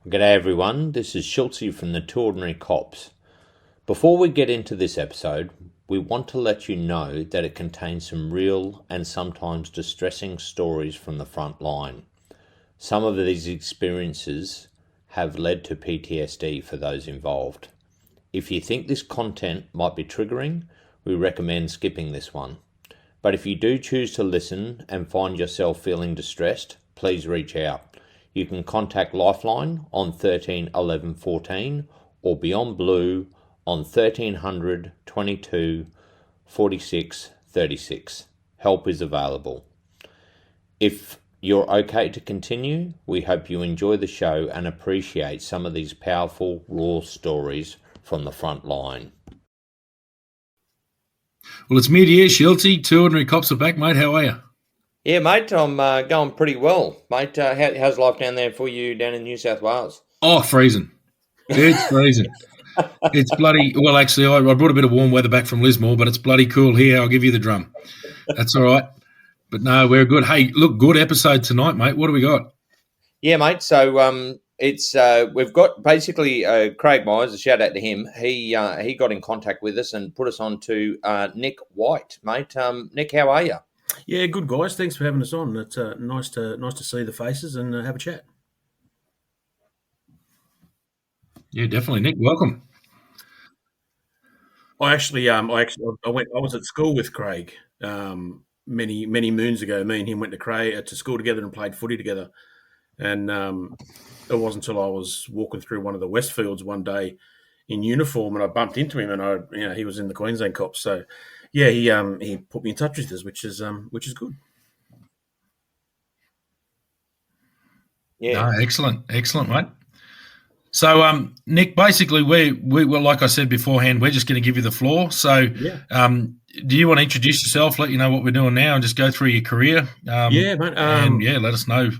G'day everyone, this is Schultzy from the Two Ordinary Cops. Before we get into this episode, we want to let you know that it contains some real and sometimes distressing stories from the front line. Some of these experiences have led to PTSD for those involved. If you think this content might be triggering, we recommend skipping this one. But if you do choose to listen and find yourself feeling distressed, please reach out. You can contact Lifeline on 13 11 14 or Beyond Blue on 1300 22 46 36. Help is available. If you're okay to continue, we hope you enjoy the show and appreciate some of these powerful, raw stories from the front line. Well, it's mid-year, Schultzy. Two Ordinary Cops are back, mate. How are you? Yeah, mate, I'm going pretty well. Mate, how's life down there for you down in New South Wales? Oh, freezing. It's freezing. It's bloody... Well, actually, I brought a bit of warm weather back from Lismore, but it's bloody cool here. I'll give you the drum. That's all right. But no, we're good. Hey, look, good episode tonight, mate. What do we got? Yeah, mate, so it's we've got basically Craig Myers, a shout out to him. He got in contact with us and put us on to Nick White, mate. Nick, how are you? Yeah, good guys. Thanks for having us on. It's nice to see the faces and have a chat. Yeah, definitely, Nick. Welcome. I was at school with Craig many moons ago. Me and him went to school together and played footy together. And it wasn't until I was walking through one of the Westfields one day in uniform and I bumped into him and he was in the Queensland Cops. So yeah, he put me in touch with us, which is good. Yeah, no, excellent, mate. So, Nick, basically, we well, like I said beforehand, we're just going to give you the floor. So, do you want to introduce yourself? Let you know what we're doing now, and just go through your career. Yeah, mate. Let us know.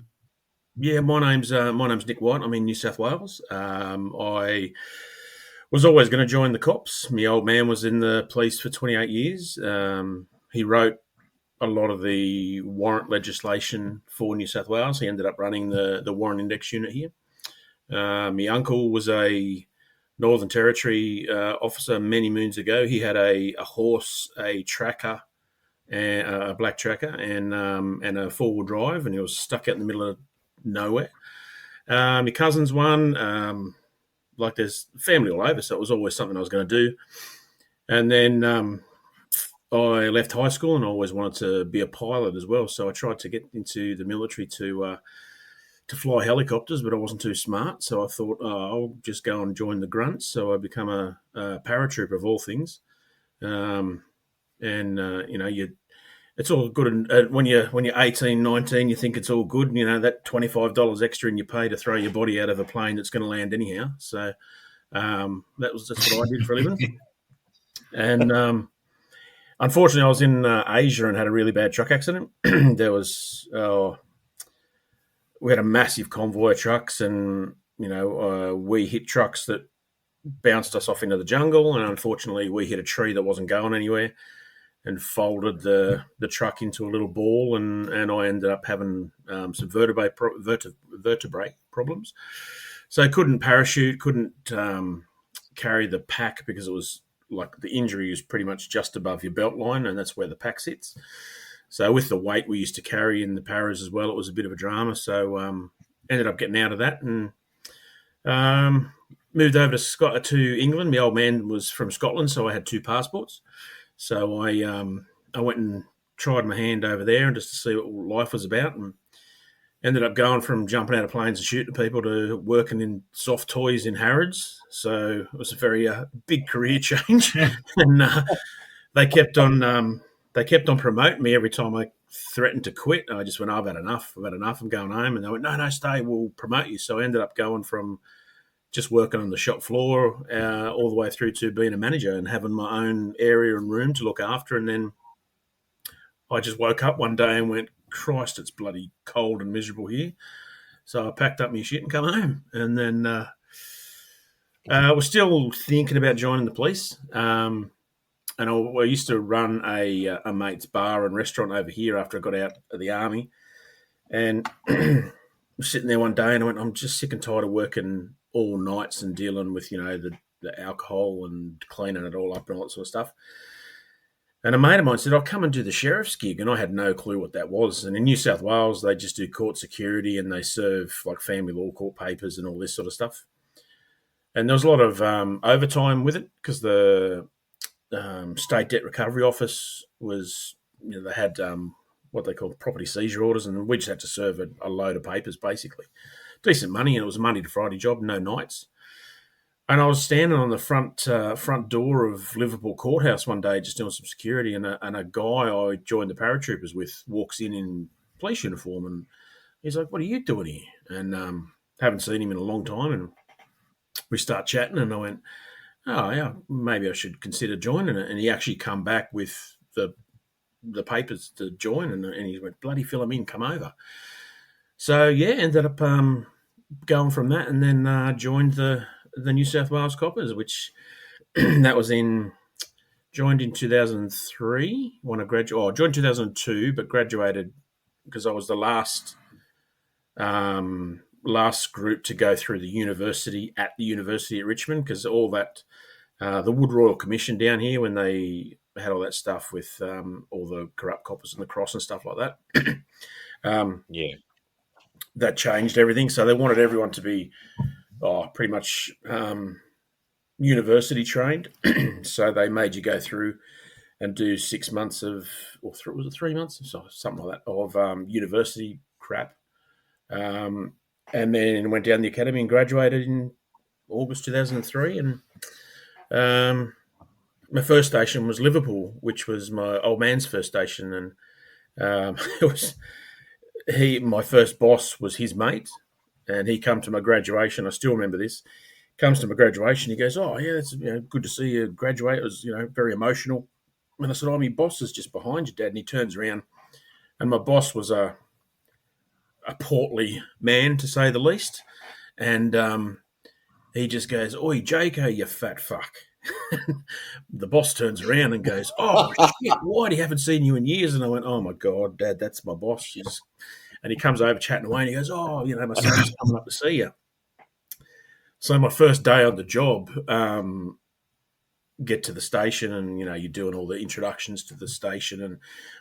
Yeah, my name's Nick White. I'm in New South Wales. I was always going to join the cops. My old man was in the police for 28 years. He wrote a lot of the warrant legislation for New South Wales. He ended up running the warrant index unit here. My uncle was a Northern Territory officer many moons ago. He had a horse, a tracker, and a black tracker, and a four-wheel drive, and he was stuck out in the middle of nowhere. My cousin's one. There's family all over, so it was always something I was going to do. And then I left high school and I always wanted to be a pilot as well. So I tried to get into the military to fly helicopters, but I wasn't too smart. So I thought, I'll just go and join the grunts. So I become a paratrooper of all things. It's all good. And when you're 18, 19, you think it's all good. That $25 extra in your pay to throw your body out of a plane that's going to land anyhow. So that's what I did for a living. And unfortunately, I was in Asia and had a really bad truck accident. We had a massive convoy of trucks, and we hit trucks that bounced us off into the jungle, and unfortunately, we hit a tree that wasn't going anywhere and folded the truck into a little ball, and I ended up having some vertebrae problems. So I couldn't parachute, couldn't carry the pack because it was like the injury is pretty much just above your belt line, and that's where the pack sits. So with the weight we used to carry in the paras as well, it was a bit of a drama. So ended up getting out of that and moved over to England. My old man was from Scotland, so I had two passports. So I went and tried my hand over there just to see what life was about, and ended up going from jumping out of planes and shooting people to working in soft toys in Harrods. So it was a very big career change, and they kept on promoting me every time I threatened to quit. I just went, I've had enough. I'm going home. And they went, no, stay. We'll promote you. So I ended up going from just working on the shop floor all the way through to being a manager and having my own area and room to look after. And then I just woke up one day and went, Christ, it's bloody cold and miserable here. So I packed up my shit and come home. And then I was still thinking about joining the police. And I used to run a mate's bar and restaurant over here after I got out of the army. And was sitting there one day and I went, I'm just sick and tired of working all nights and dealing with, the alcohol and cleaning it all up and all that sort of stuff. And a mate of mine said, I'll come and do the sheriff's gig. And I had no clue what that was. And in New South Wales, they just do court security and they serve like family law court papers and all this sort of stuff. And there was a lot of overtime with it because the State Debt Recovery Office was, they had what they call property seizure orders, and we just had to serve a load of papers, basically. Decent money, and it was a Monday to Friday job, no nights. And I was standing on the front door of Liverpool Courthouse one day, just doing some security, and a guy I joined the paratroopers with walks in police uniform, and he's like, "What are you doing here?" And haven't seen him in a long time, and we start chatting, and I went, "Oh yeah, maybe I should consider joining it." And he actually come back with the papers to join, and he went, "Bloody fill them in, come over." So yeah, ended up going from that, and then joined the New South Wales Coppers, which that was joined in 2003. Joined 2002, but graduated because I was the last group to go through the university at Richmond, because all that the Wood Royal Commission down here, when they had all that stuff with all the corrupt coppers and the cross and stuff like that. That changed everything. So they wanted everyone to be pretty much university trained. So they made you go through and do 6 months was it 3 months? Something like that, of university crap. And then went down the academy and graduated in August 2003. And my first station was Liverpool, which was my old man's first station. And it was my first boss was his mate. And he come to my graduation. I still remember this. Comes to my graduation. He goes, "Oh yeah, it's good to see you graduate." It was very emotional. And I said, "Oh, my boss is just behind you, Dad." And he turns around, and my boss was a portly man, to say the least. And he just goes, "Oi, Jaco, you fat fuck." The boss turns around and goes, "Oh shit, Whitey, haven't seen you in years." And I went, "Oh my God, Dad, that's my boss." And he comes over chatting away, and he goes, "Oh, my son's coming up to see you." So my first day on the job, get to the station, and you're doing all the introductions to the station, and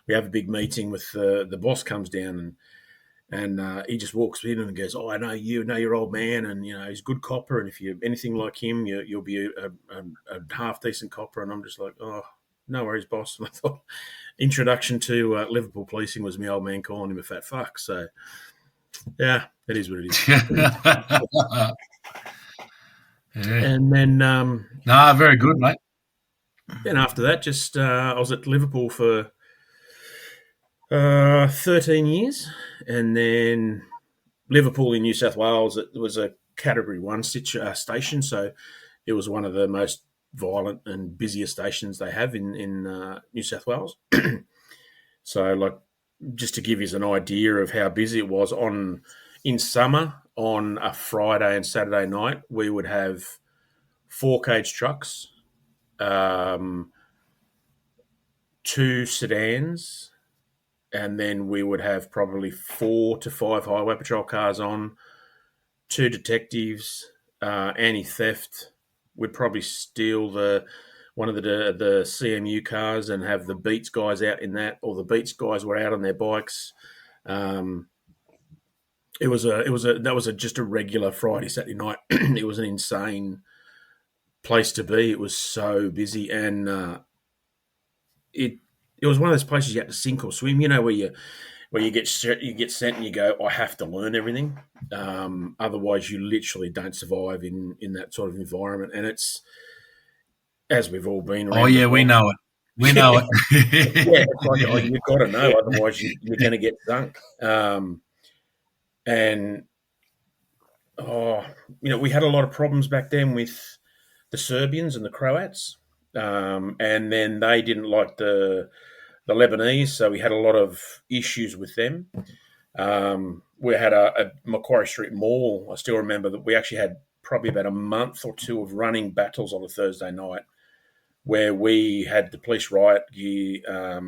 we have a big meeting with the boss. Comes down, and he just walks in and goes, "Oh, I know your old man, and he's a good copper, and if you're anything like him, you'll be a half decent copper." And I'm just like, "Oh, no worries, boss." And I thought introduction to Liverpool policing was my old man calling him a fat fuck. So yeah, it is what it is. Yeah. And then very good, mate. Then after that, just I was at Liverpool for 13 years, and then Liverpool in New South Wales, it was a Category 1 station, so it was one of the most violent and busiest stations they have in New South Wales. So, just to give you an idea of how busy it was, in summer, on a Friday and Saturday night, we would have 4-cage trucks, 2 sedans, and then we would have probably 4 to 5 highway patrol cars on, 2 detectives, anti-theft. We'd probably steal one of the CMU cars and have the Beats guys out in that, or the Beats guys were out on their bikes. It was just a regular Friday, Saturday night. It was an insane place to be. It was so busy, and it was one of those places you had to sink or swim. Where you get sent and you go, "I have to learn everything." Otherwise, you literally don't survive in that sort of environment. And it's, as we've all been. Oh yeah, we know it. We know it. Yeah, it's like, you've got to know, otherwise you're going to get sunk. And we had a lot of problems back then with the Serbians and the Croats, and then they didn't like the Lebanese, so we had a lot of issues with them. We had a Macquarie Street Mall. I still remember that we actually had probably about a month or two of running battles on a Thursday night, where we had the police riot gear,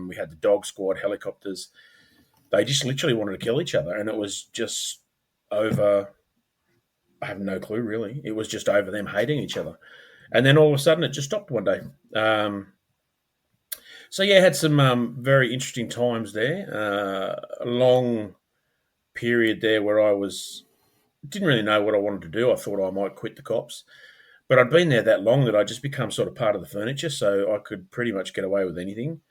we had the dog squad, helicopters. They just literally wanted to kill each other, and it was just over, I have no clue really. It was just over them hating each other. And then all of a sudden it just stopped one day. So yeah, had some very interesting times there. A long period there where I didn't really know what I wanted to do. I thought I might quit the cops, but I'd been there that long that I just become sort of part of the furniture, so I could pretty much get away with anything.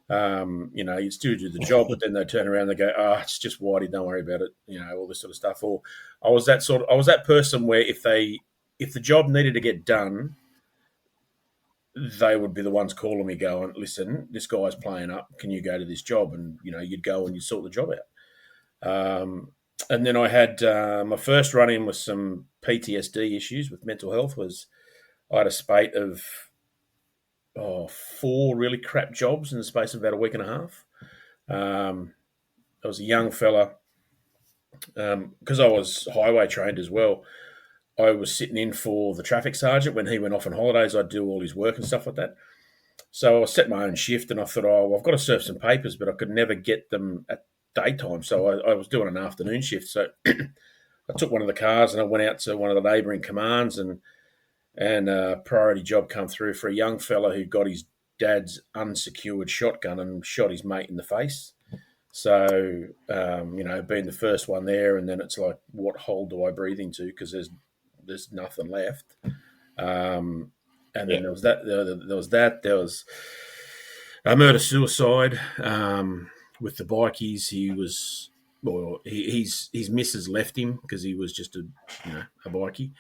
You still do the job, but then they turn around and they go, it's just Whitey, don't worry about it, all this sort of stuff. Or I was that person where if the job needed to get done, they would be the ones calling me going, listen, this guy's playing up, can you go to this job? And, you'd go and you'd sort the job out. And then I had my first run-in with some PTSD issues with mental health. I had a spate of 4 really crap jobs in the space of about a week and a half. I was a young fella, because I was highway trained as well. I was sitting in for the traffic sergeant when he went off on holidays. I'd do all his work and stuff like that. So I set my own shift, and I thought, I've got to serve some papers, but I could never get them at daytime. So I was doing an afternoon shift. So I took one of the cars and I went out to one of the neighbouring commands, and a priority job come through for a young fella who got his dad's unsecured shotgun and shot his mate in the face. So, being the first one there, and then it's like, what hole do I breathe into? Because there's nothing left. And then there was that. There was a murder-suicide with the bikies. His missus left him because he was just a bikie.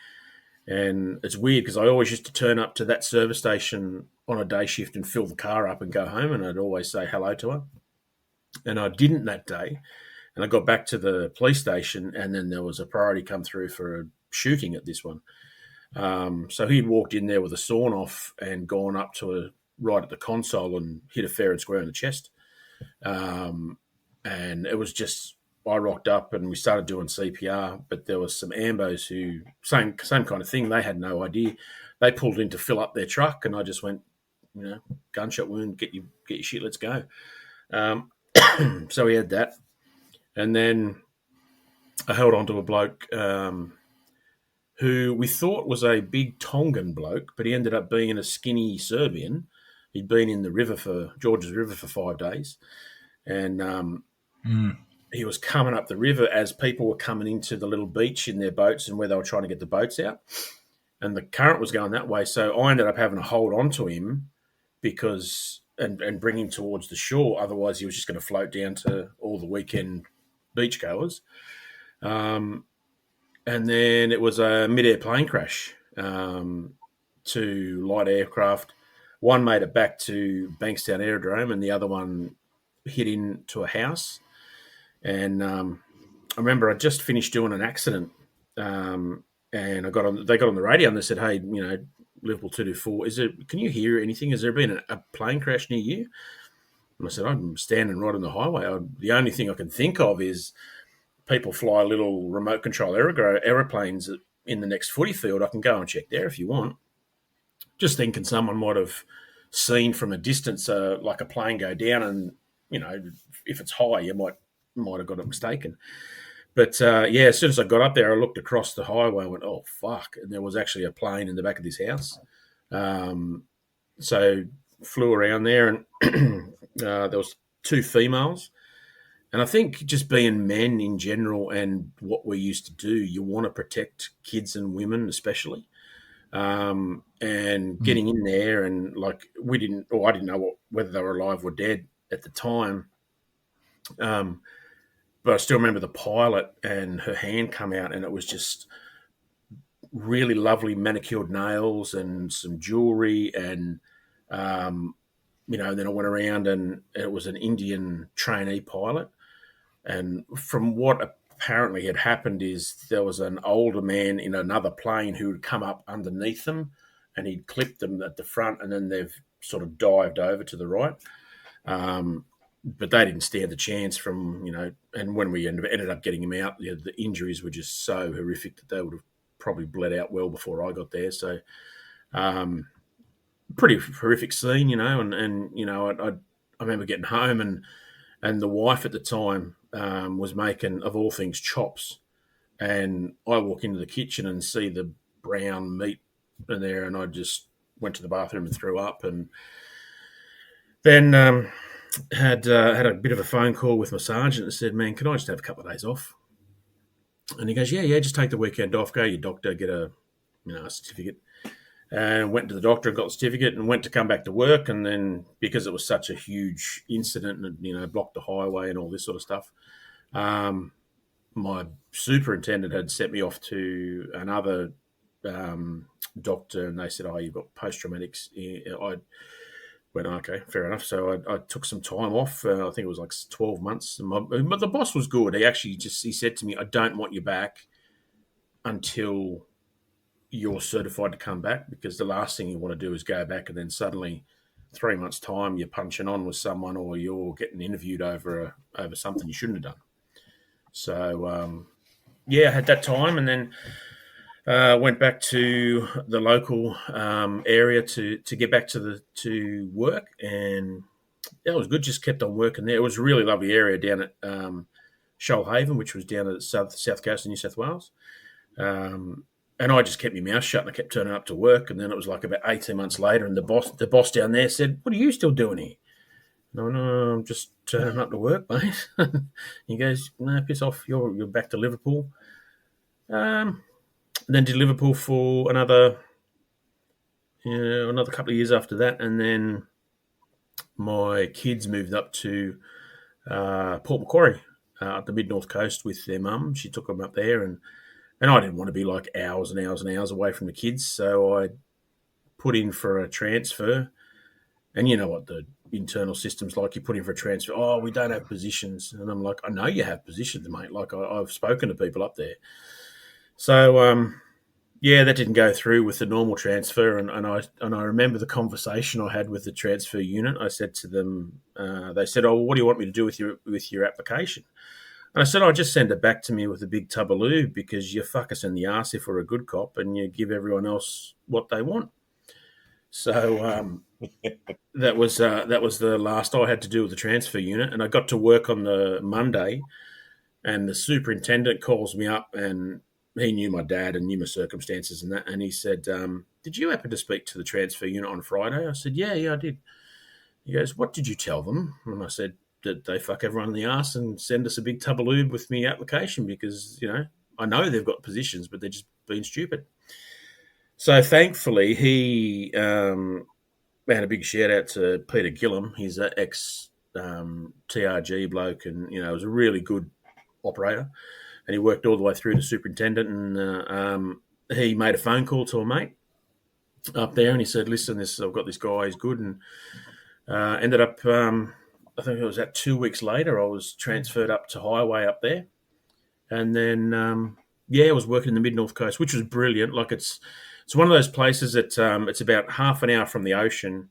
And it's weird because I always used to turn up to that service station on a day shift and fill the car up and go home, and I'd always say hello to her. And I didn't that day. And I got back to the police station, and then there was a priority come through for a shooting at this one. So he'd walked in there with a sawn off and gone up to right at the console and hit a fair and square in the chest. And it was just, I rocked up and we started doing CPR, but there was some ambos who, same kind of thing, they had no idea. They pulled in to fill up their truck, and I just went, gunshot wound, get your shit, let's go. So we had that. And then I held on to a bloke who we thought was a big Tongan bloke, but he ended up being a skinny Serbian. He'd been in the Georges River for 5 days. And he was coming up the river as people were coming into the little beach in their boats and where they were trying to get the boats out. And the current was going that way. So I ended up having to hold on to him and bring him towards the shore. Otherwise, he was just going to float down to all the weekend beachgoers. And then it was a mid-air plane crash, 2 light aircraft. One made it back to Bankstown Aerodrome, and the other one hit into a house. And I remember I just finished doing an accident, and they got on the radio and they said, "Hey, Liverpool 224, can you hear anything? Has there been a plane crash near you?" And I said, "I'm standing right on the highway. The only thing I can think of is people fly little remote control aeroplanes in the next footy field. I can go and check there if you want." Just thinking someone might have seen from a distance, like a plane go down, and if it's high, you might have got it mistaken. But as soon as I got up there, I looked across the highway and went, "Oh fuck!" And there was actually a plane in the back of this house. So flew around there, and there was 2 females. And I think just being men in general and what we used to do, you want to protect kids and women especially. And getting in there, and like I didn't know whether they were alive or dead at the time. But I still remember the pilot and her hand come out, and it was just really lovely manicured nails and some jewelry. And, then I went around, and it was an Indian trainee pilot. And from what apparently had happened is there was an older man in another plane who had come up underneath them, and he'd clipped them at the front, and then they've sort of dived over to the right. But they didn't stand a chance and when we ended up getting him out, the injuries were just so horrific that they would have probably bled out well before I got there. So pretty horrific scene, I remember getting home, and the wife at the time was making, of all things, chops. And I walk into the kitchen and see the brown meat in there, and I just went to the bathroom and threw up. And then had a bit of a phone call with my sergeant and said, "Man, can I just have a couple of days off?" And he goes, "Yeah, just take the weekend off, go to your doctor, get a certificate." And went to the doctor and got the certificate and went to come back to work. And then because it was such a huge incident and, blocked the highway and all this sort of stuff, my superintendent had sent me off to another doctor, and they said, "Oh, you've got post-traumatics." I went, "Okay, fair enough." So I took some time off. I think it was like 12 months. But the boss was good. He said to me, "I don't want you back until you're certified to come back, because the last thing you want to do is go back and then suddenly 3 months' time you're punching on with someone, or you're getting interviewed over something you shouldn't have done." So I had that time, and then went back to the local area to get back to work, and that was good. Just kept on working there. It was a really lovely area down at Shoalhaven, which was down at the south coast of New South Wales. And I just kept my mouth shut, and I kept turning up to work. And then it was like about 18 months later, and the boss down there said, "What are you still doing here?" "No, I'm just turning up to work, mate." He goes, "No, piss off. You're back to Liverpool." Then did Liverpool for another couple of years after that, and then my kids moved up to Port Macquarie, up the mid north coast with their mum. She took them up there, and I didn't want to be like hours and hours and hours away from the kids, so I put in for a transfer. And you know what the internal system's like. You put in for a transfer. "Oh, we don't have positions." And I'm like, "I know you have positions, mate. Like I've spoken to people up there." So that didn't go through with the normal transfer. And I remember the conversation I had with the transfer unit. I said to them, they said, "Oh, well, what do you want me to do with your application?" And I said, "I just send it back to me with a big tub of lube, because you fuck us in the arse if we're a good cop, and you give everyone else what they want." So that was the last I had to do with the transfer unit. And I got to work on the Monday, and the superintendent calls me up, and he knew my dad and knew my circumstances and that. And he said, "Did you happen to speak to the transfer unit on Friday?" I said, Yeah, I did." He goes, "What did you tell them?" And I said, "That they fuck everyone in the ass and send us a big tub of lube with me application, because, I know they've got positions, but they're just being stupid." So thankfully, he and a big shout out to Peter Gillum. He's an ex TRG bloke, and was a really good operator. And he worked all the way through to superintendent. And he made a phone call to a mate up there, and he said, "Listen, I've got this guy. He's good." And ended up, I think it was 2 weeks later, I was transferred up to Highway up there, and then I was working in the mid north coast, which was brilliant. Like it's one of those places that it's about half an hour from the ocean,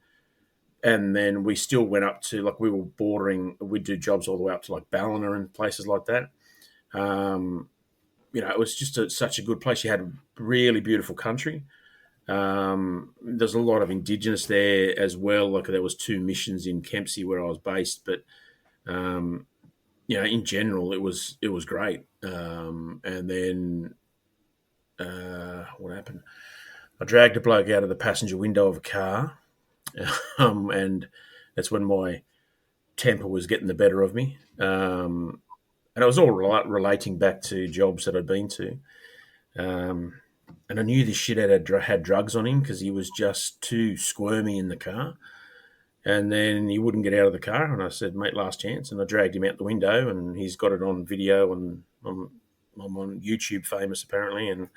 and then we still went up to, like, we were bordering. We'd do jobs all the way up to like Ballina and places like that. It was just such a good place. You had really beautiful country. There's a lot of Indigenous there as well. Like, there was 2 missions in Kempsey where I was based, but in general, it was great. And then what happened? I dragged a bloke out of the passenger window of a car, and that's when my temper was getting the better of me. And it was all relating back to jobs that I'd been to. And I knew this shit had drugs on him, because he was just too squirmy in the car. And then he wouldn't get out of the car. And I said, "Mate, last chance." And I dragged him out the window, and he's got it on video, and I'm on YouTube famous apparently. And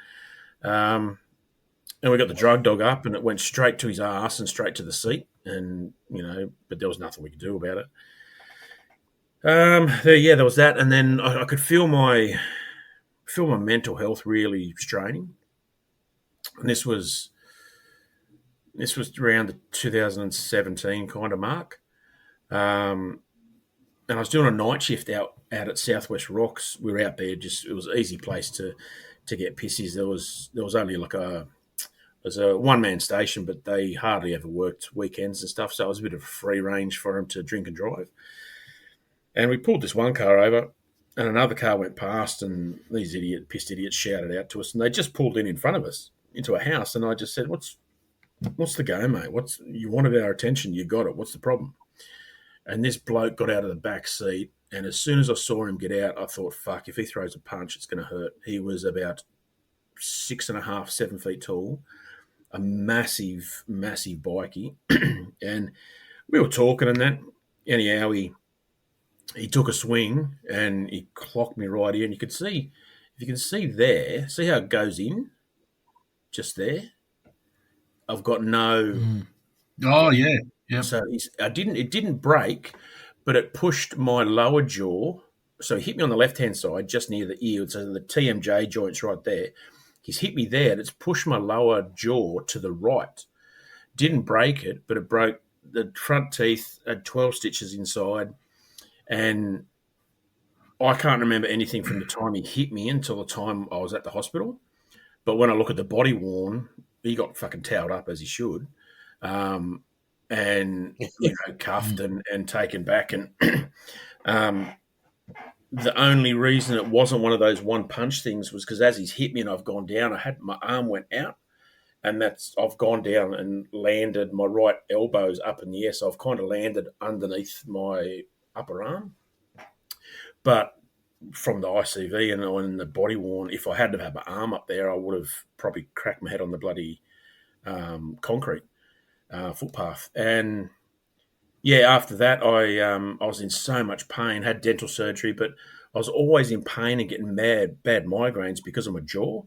we got the drug dog up, and it went straight to his ass and straight to the seat. And, but there was nothing we could do about it. There was that. And then I could feel my mental health really straining. And this was around the 2017 kind of mark. And I was doing a night shift out at Southwest Rocks. We were out there, it was an easy place to get pissies. There was only like a one-man station, but they hardly ever worked weekends and stuff. So it was a bit of a free range for them to drink and drive. And we pulled this one car over, and another car went past, and these pissed idiots shouted out to us, and they just pulled in front of us into a house, and I just said, "What's the go, mate? You wanted our attention, you got it. What's the problem?" And this bloke got out of the back seat, and as soon as I saw him get out, I thought, "Fuck! If he throws a punch, it's going to hurt." He was about 6.5, 7 feet tall, a massive, massive bikie, and we were talking and that. Anyhow, he took a swing and he clocked me right here, and you could see, if you can see there, see how it goes in, just there. I've got no. Oh yeah, yeah. So it didn't break, but it pushed my lower jaw. So he hit me on the left hand side, just near the ear. So the TMJ joint's right there. He's hit me there, and it's pushed my lower jaw to the right. Didn't break it, but it broke the front teeth. Had 12 stitches inside, and I can't remember anything from the time he hit me until the time I was at the hospital. But when I look at the body worn, he got fucking towed up as he should, and cuffed and taken back. And the only reason it wasn't one of those one punch things was because as he's hit me and I've gone down, my arm went out, and I've gone down and landed. My right elbow's up in the air, so I've kind of landed underneath my upper arm. But from the ICV and the body worn, if I hadn't have had my arm up there, I would have probably cracked my head on the bloody concrete footpath. And yeah, after that, I was in so much pain, had dental surgery, but I was always in pain and getting bad migraines because of my jaw,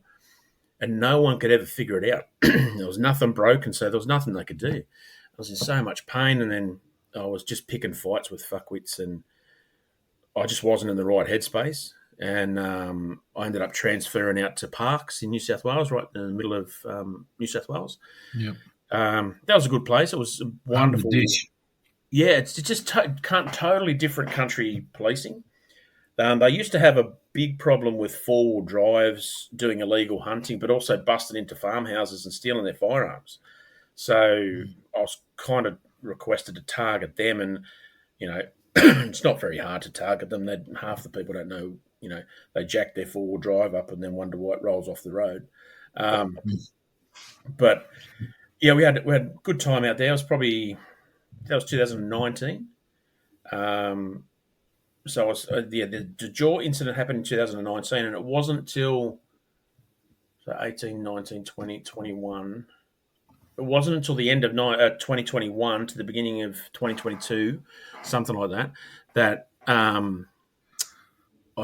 and no one could ever figure it out. There was nothing broken, so there was nothing they could do. I was in so much pain, and then I was just picking fights with fuckwits, and I just wasn't in the right headspace. And I ended up transferring out to Parks in New South Wales, right in the middle of New South Wales. Yep. That was a good place. It was a wonderful. Yeah, it's just totally different country policing. They used to have a big problem with four-wheel drives doing illegal hunting, but also busting into farmhouses and stealing their firearms. So I was kind of requested to target them, and it's not very hard to target them. Half the people don't know. They jack their four-wheel drive up and then wonder why it rolls off the road. But yeah, we had a good time out there. That was 2019. So I was, the jaw incident happened in 2019, and it wasn't until 18, 19, 20, 21. It wasn't until the end of 2021 to the beginning of 2022, something like that I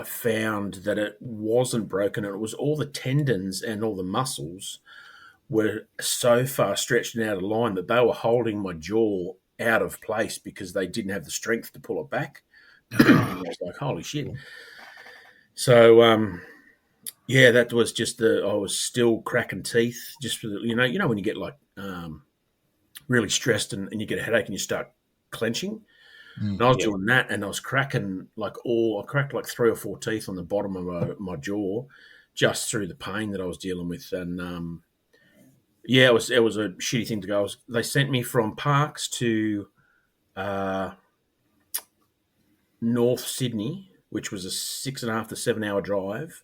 found that it wasn't broken, and it was all the tendons and all the muscles were so far stretched and out of line that they were holding my jaw out of place because they didn't have the strength to pull it back. I was like, holy shit. So, that was just I was still cracking teeth just for when you get like really stressed and you get a headache and you start clenching. And I was doing that, and I was cracking I cracked like 3 or 4 teeth on the bottom of my jaw just through the pain that I was dealing with. And it was a shitty thing to go. They sent me from Parks to North Sydney, which was a 6.5 to 7 hour drive,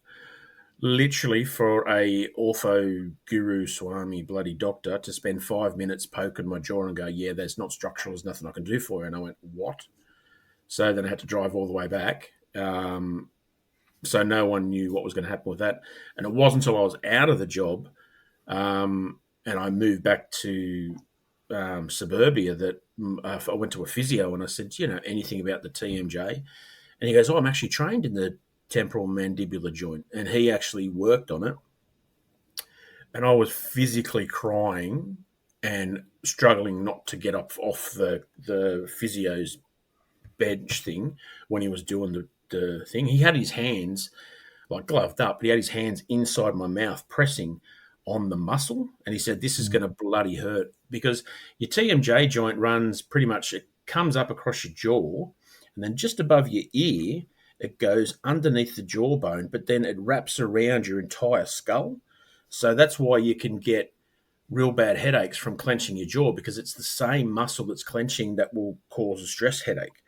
literally for a ortho guru Swami bloody doctor to spend 5 minutes poking my jaw and go, yeah, that's not structural, there's nothing I can do for you. And I went, what? So then I had to drive all the way back. So no one knew what was going to happen with that. And it wasn't until I was out of the job and I moved back to suburbia that I went to a physio, and I said, anything about the TMJ? And he goes, I'm actually trained in the temporal mandibular joint. And he actually worked on it. And I was physically crying and struggling not to get up off the physio's bench thing when he was doing the thing. He had his hands like gloved up, but he had his hands inside my mouth pressing on the muscle. And he said, this is going to bloody hurt, because your TMJ joint runs pretty much, it comes up across your jaw, and then just above your ear, it goes underneath the jawbone, but then it wraps around your entire skull. So that's why you can get real bad headaches from clenching your jaw, because it's the same muscle that's clenching that will cause a stress headache.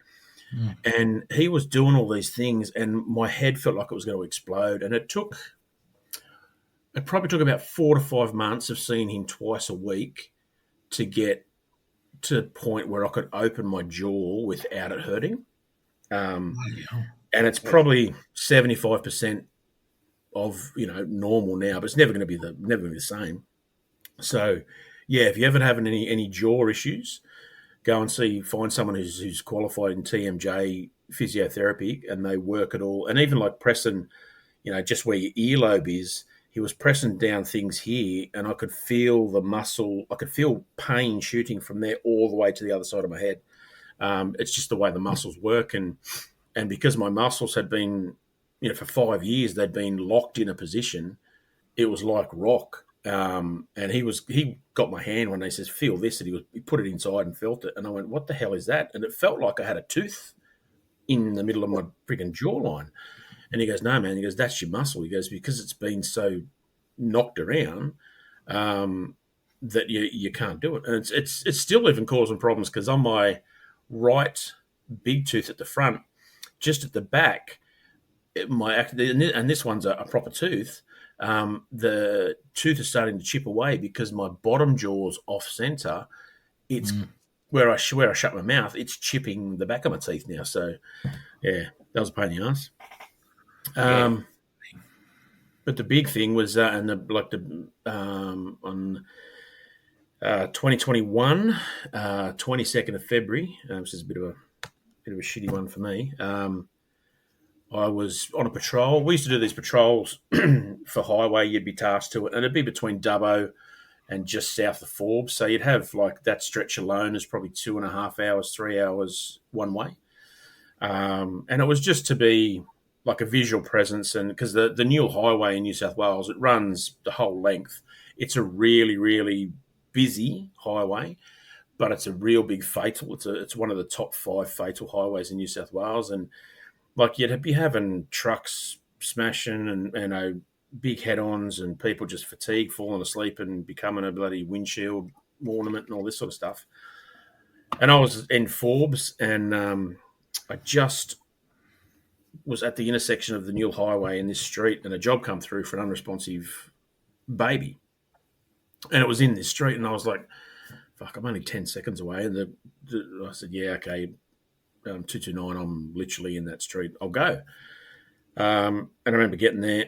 And he was doing all these things, and my head felt like it was going to explode. And it probably took about 4 to 5 months of seeing him twice a week to get to the point where I could open my jaw without it hurting. And it's probably 75% of normal now, but it's never going to be the same. So, yeah, if you're ever having any jaw issues, go and find someone who's qualified in TMJ physiotherapy, and they work it all. And even like pressing, just where your earlobe is, he was pressing down things here, and I could feel the muscle. I could feel pain shooting from there all the way to the other side of my head. It's just the way the muscles work, and because my muscles had been, for 5 years, they'd been locked in a position. It was like rock. And he got my hand one day. He says, "Feel this," and he put it inside and felt it. And I went, "What the hell is that?" And it felt like I had a tooth in the middle of my freaking jawline. And he goes, "No, man." He goes, "That's your muscle." He goes, "Because it's been so knocked around that you can't do it." And it's still even causing problems, because on my right big tooth at the front, just at the back, and this one's a proper tooth. The tooth is starting to chip away because my bottom jaw's off center. It's where I shut my mouth. It's chipping the back of my teeth now. So, yeah, that was a pain in the ass. But the big thing was, on 2021, 22nd of February, which is a bit of a shitty one for me. I was on a patrol. We used to do these patrols for highway. You'd be tasked to it, and it'd be between Dubbo and just south of Forbes. So you'd have like that stretch alone is probably 2.5 hours, 3 hours one way. And it was just to be like a visual presence. And because the Newell Highway in New South Wales, it runs the whole length. It's a really, really busy highway, but it's a real big fatal. It's one of the top 5 fatal highways in New South Wales. And like you'd be having trucks smashing and big head-ons, and people just fatigued, falling asleep and becoming a bloody windshield ornament and all this sort of stuff. And I was in Forbes, and I just was at the intersection of the Newell Highway in this street, and a job come through for an unresponsive baby. And it was in this street, and I was like, fuck, I'm only 10 seconds away. And I said, yeah, okay, 229, I'm literally in that street. I'll go. And I remember getting there,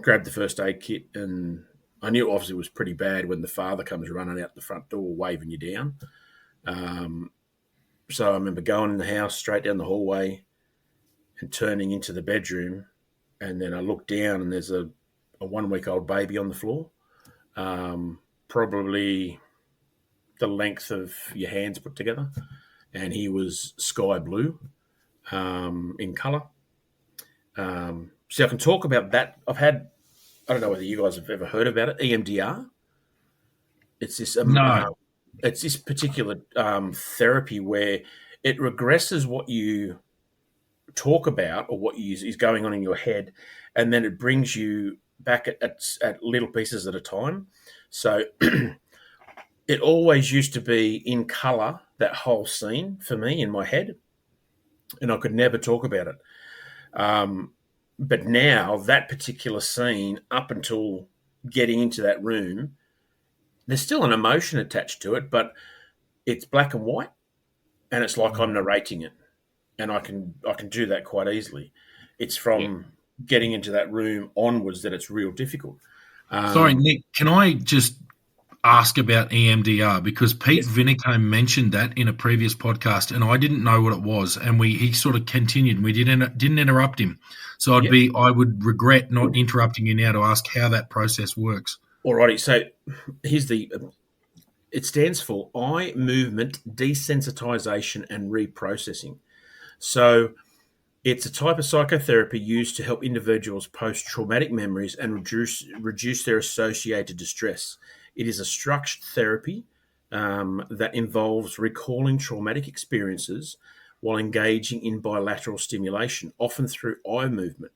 grabbed the first aid kit, and I knew obviously it was pretty bad when the father comes running out the front door waving you down. So I remember going in the house, straight down the hallway, and turning into the bedroom. And then I looked down, and there's a 1-week-old baby on the floor, probably the length of your hands put together. And he was sky blue in colour. So I can talk about that. I don't know whether you guys have ever heard about it, EMDR. It's this No. It's this particular therapy where it regresses what you talk about or what is going on in your head, and then it brings you back at little pieces at a time. So it always used to be in colour, that whole scene for me in my head, and I could never talk about it. But now that particular scene, up until getting into that room, there's still an emotion attached to it, but it's black and white, and it's like I'm narrating it, and I can do that quite easily. It's from getting into that room onwards that it's real difficult. Sorry, Nick, can I just ask about EMDR, because Pete Vinicombe mentioned that in a previous podcast, and I didn't know what it was, and he sort of continued, and we didn't interrupt him. So I would regret not interrupting you now to ask how that process works. Alrighty, so here's it stands for eye movement desensitization and reprocessing. So it's a type of psychotherapy used to help individuals post-traumatic memories and reduce their associated distress. It is a structured therapy that involves recalling traumatic experiences while engaging in bilateral stimulation, often through eye movement.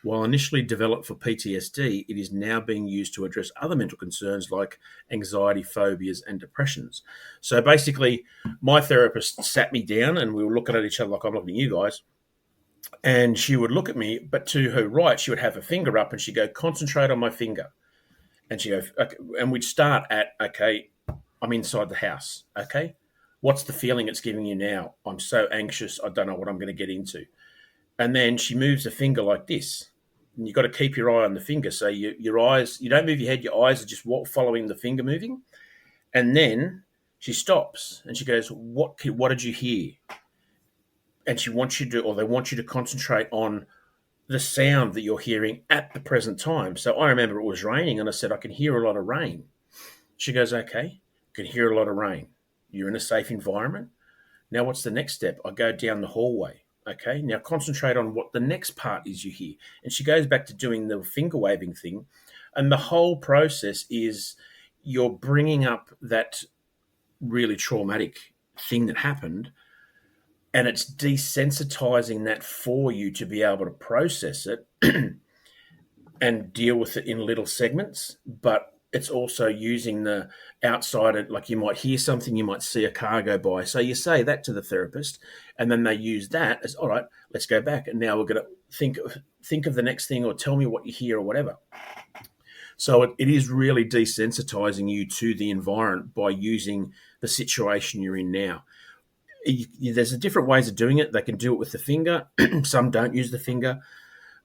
While initially developed for PTSD, it is now being used to address other mental concerns like anxiety, phobias, and depressions. So basically, my therapist sat me down and we were looking at each other like I'm looking at you guys. And she would look at me, but to her right, she would have her finger up and she'd go, concentrate on my finger. And she go, okay, and we'd start at, okay, I'm inside the house. Okay. What's the feeling it's giving you now? I'm so anxious. I don't know what I'm going to get into. And then she moves the finger like this. And you've got to keep your eye on the finger. So your eyes, you don't move your head, your eyes are just following the finger moving. And then she stops and she goes, what did you hear? And she wants you to, or they want you to concentrate on the sound that you're hearing at the present time. So I remember it was raining and I said, I can hear a lot of rain. She goes, okay, I can hear a lot of rain. You're in a safe environment. Now what's the next step? I go down the hallway. Okay, now concentrate on what the next part is you hear. And she goes back to doing the finger waving thing. And the whole process is you're bringing up that really traumatic thing that happened, and it's desensitizing that for you to be able to process it and deal with it in little segments. But it's also using the outside, like you might hear something, you might see a car go by. So you say that to the therapist, and then they use that as, all right, let's go back. And now we're going to think of the next thing, or tell me what you hear or whatever. So it is really desensitizing you to the environment by using the situation you're in now. There's different ways of doing it. They can do it with the finger. Some don't use the finger.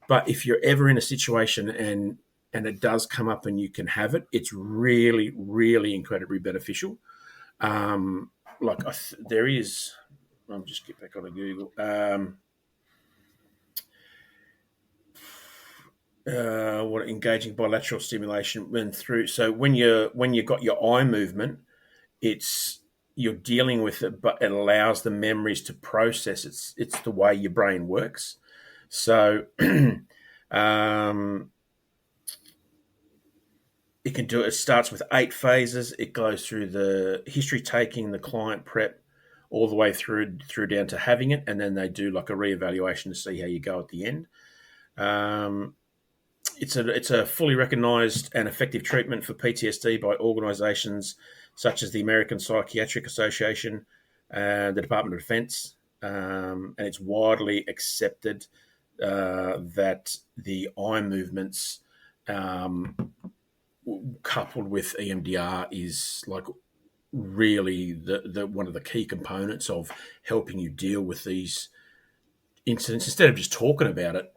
But if you're ever in a situation and it does come up and you can have it, it's really, really incredibly beneficial. There is, I'll just get back on Google. What engaging bilateral stimulation when you've got your eye movement, you're dealing with it, but it allows the memories to process. It's the way your brain works. So it can do it. It starts with 8 phases. It goes through the history taking, the client prep, all the way through down to having it, and then they do like a reevaluation to see how you go at the end. It's a fully recognised and effective treatment for PTSD by organisations such as the American Psychiatric Association, the Department of Defense, and it's widely accepted that the eye movements coupled with EMDR is like really the one of the key components of helping you deal with these incidents. Instead of just talking about it,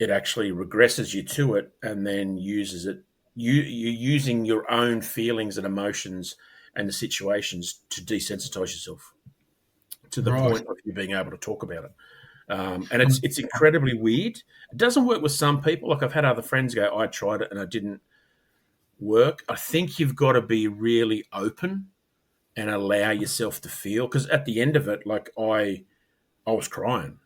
it actually regresses you to it and then uses it. You're using your own feelings and emotions and the situations to desensitize yourself to the point of you being able to talk about it. And it's incredibly weird. It doesn't work with some people. Like I've had other friends go, I tried it and it didn't work. I think you've got to be really open and allow yourself to feel. Because at the end of it, like I was crying.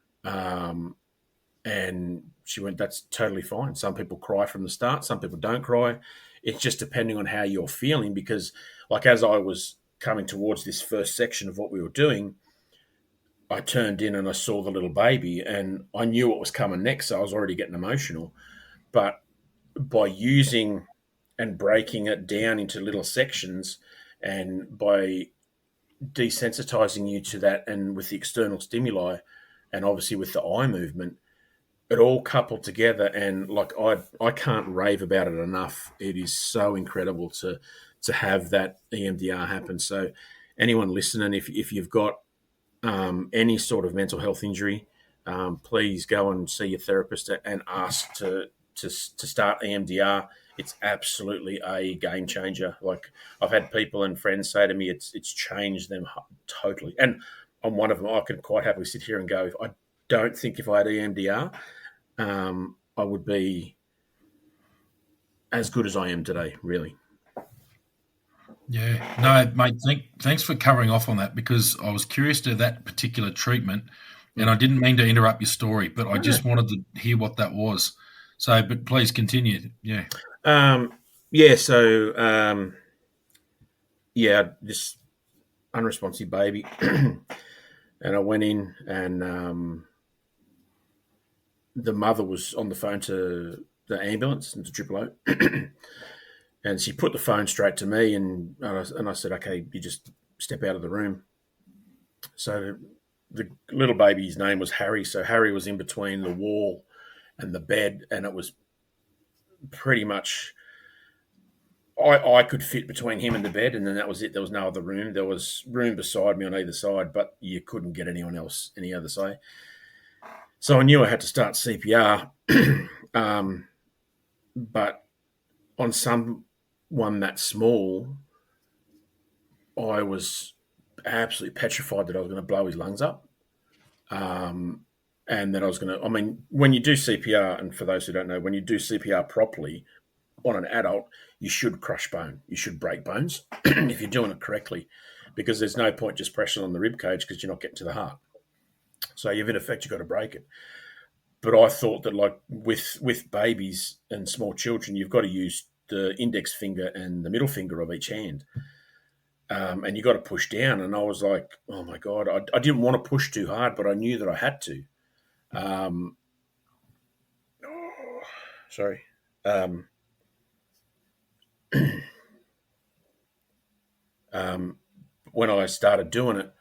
And she went, that's totally fine. Some people cry from the start. Some people don't cry. It's just depending on how you're feeling. Because like as I was coming towards this first section of what we were doing, I turned in and I saw the little baby and I knew what was coming next. So I was already getting emotional. But by using and breaking it down into little sections and by desensitizing you to that and with the external stimuli and obviously with the eye movement, it all coupled together, and like I can't rave about it enough. It is so incredible to have that EMDR happen. So anyone listening, if you've got any sort of mental health injury, please go and see your therapist and ask to start EMDR. It's absolutely a game changer. Like I've had people and friends say to me, it's changed them totally. And I'm one of them. I can quite happily sit here and go, I don't think if I had EMDR, I would be as good as I am today, really. Yeah, no, mate, thanks for covering off on that because I was curious to that particular treatment and I didn't mean to interrupt your story, but I just wanted to hear what that was. So, but please continue. Yeah. This unresponsive baby. And I went in and the mother was on the phone to the ambulance and to Triple O, and she put the phone straight to me, and I said, "Okay, you just step out of the room." So the little baby's name was Harry. So Harry was in between the wall and the bed, and it was pretty much I could fit between him and the bed, and then that was it. There was no other room. There was room beside me on either side, but you couldn't get anyone else any other side. So I knew I had to start CPR, but on someone that small, I was absolutely petrified that I was going to blow his lungs up. And that I was going to, I mean, when you do CPR, and for those who don't know, when you do CPR properly on an adult, you should crush bone. You should break bones if you're doing it correctly, because there's no point just pressing on the rib cage because you're not getting to the heart. So you've in effect, you've got to break it. But I thought that like with babies and small children, you've got to use the index finger and the middle finger of each hand. And you got to push down. And I was like, oh my God, I didn't want to push too hard, but I knew that I had to. Sorry. When I started doing it,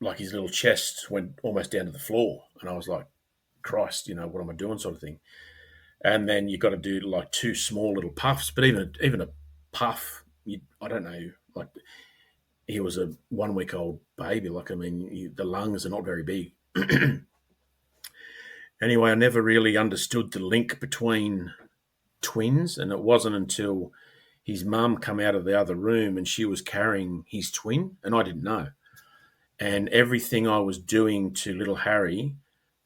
like his little chest went almost down to the floor. And I was like, Christ, what am I doing sort of thing. And then you got to do like 2 small little puffs, but even a puff, I don't know, like he was a 1-week-old baby. Like, I mean, the lungs are not very big. Anyway, I never really understood the link between twins, and it wasn't until his mum come out of the other room and she was carrying his twin, and I didn't know. And everything I was doing to little Harry,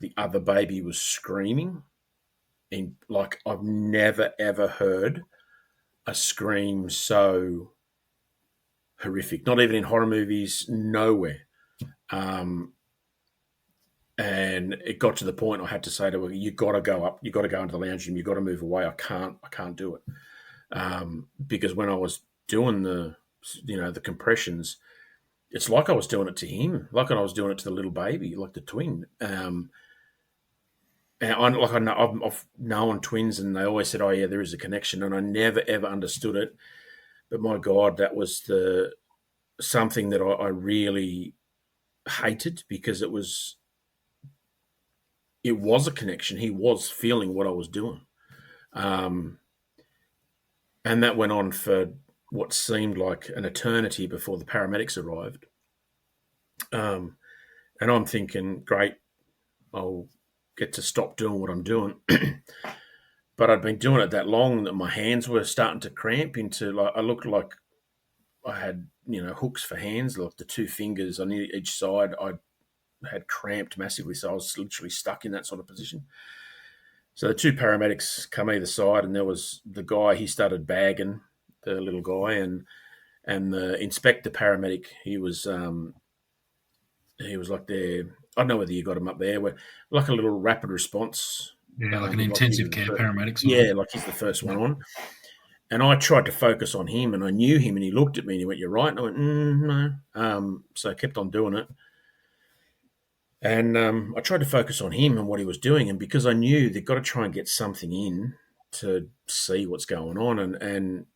the other baby was screaming. And like I've never, ever heard a scream so horrific, not even in horror movies, nowhere. And it got to the point I had to say to her, you got to go up, you got to go into the lounge room, you got to move away. I can't do it. Because when I was doing the compressions, it's like I was doing it to him, like I was doing it to the little baby, like the twin. And I've known twins, and they always said, "Oh yeah, there is a connection," and I never ever understood it. But my God, that was something that I really hated, because it was a connection. He was feeling what I was doing, and that went on for what seemed like an eternity before the paramedics arrived. And I'm thinking, great, I'll get to stop doing what I'm doing. But I'd been doing it that long that my hands were starting to cramp into, like, I looked like I had, hooks for hands, like the 2 fingers on each side. I had cramped massively, so I was literally stuck in that sort of position. So the 2 paramedics come either side, and there was the guy, he started bagging the little guy, and the inspector paramedic, he was like there. I don't know whether you got him up there, where like a little rapid response. Yeah, like an intensive care paramedic. Yeah, like he's the first one on. And I tried to focus on him, and I knew him, and he looked at me and he went, "You're right." And I went, "No." So I kept on doing it. And I tried to focus on him and what he was doing. And because I knew they've got to try and get something in to see what's going on. And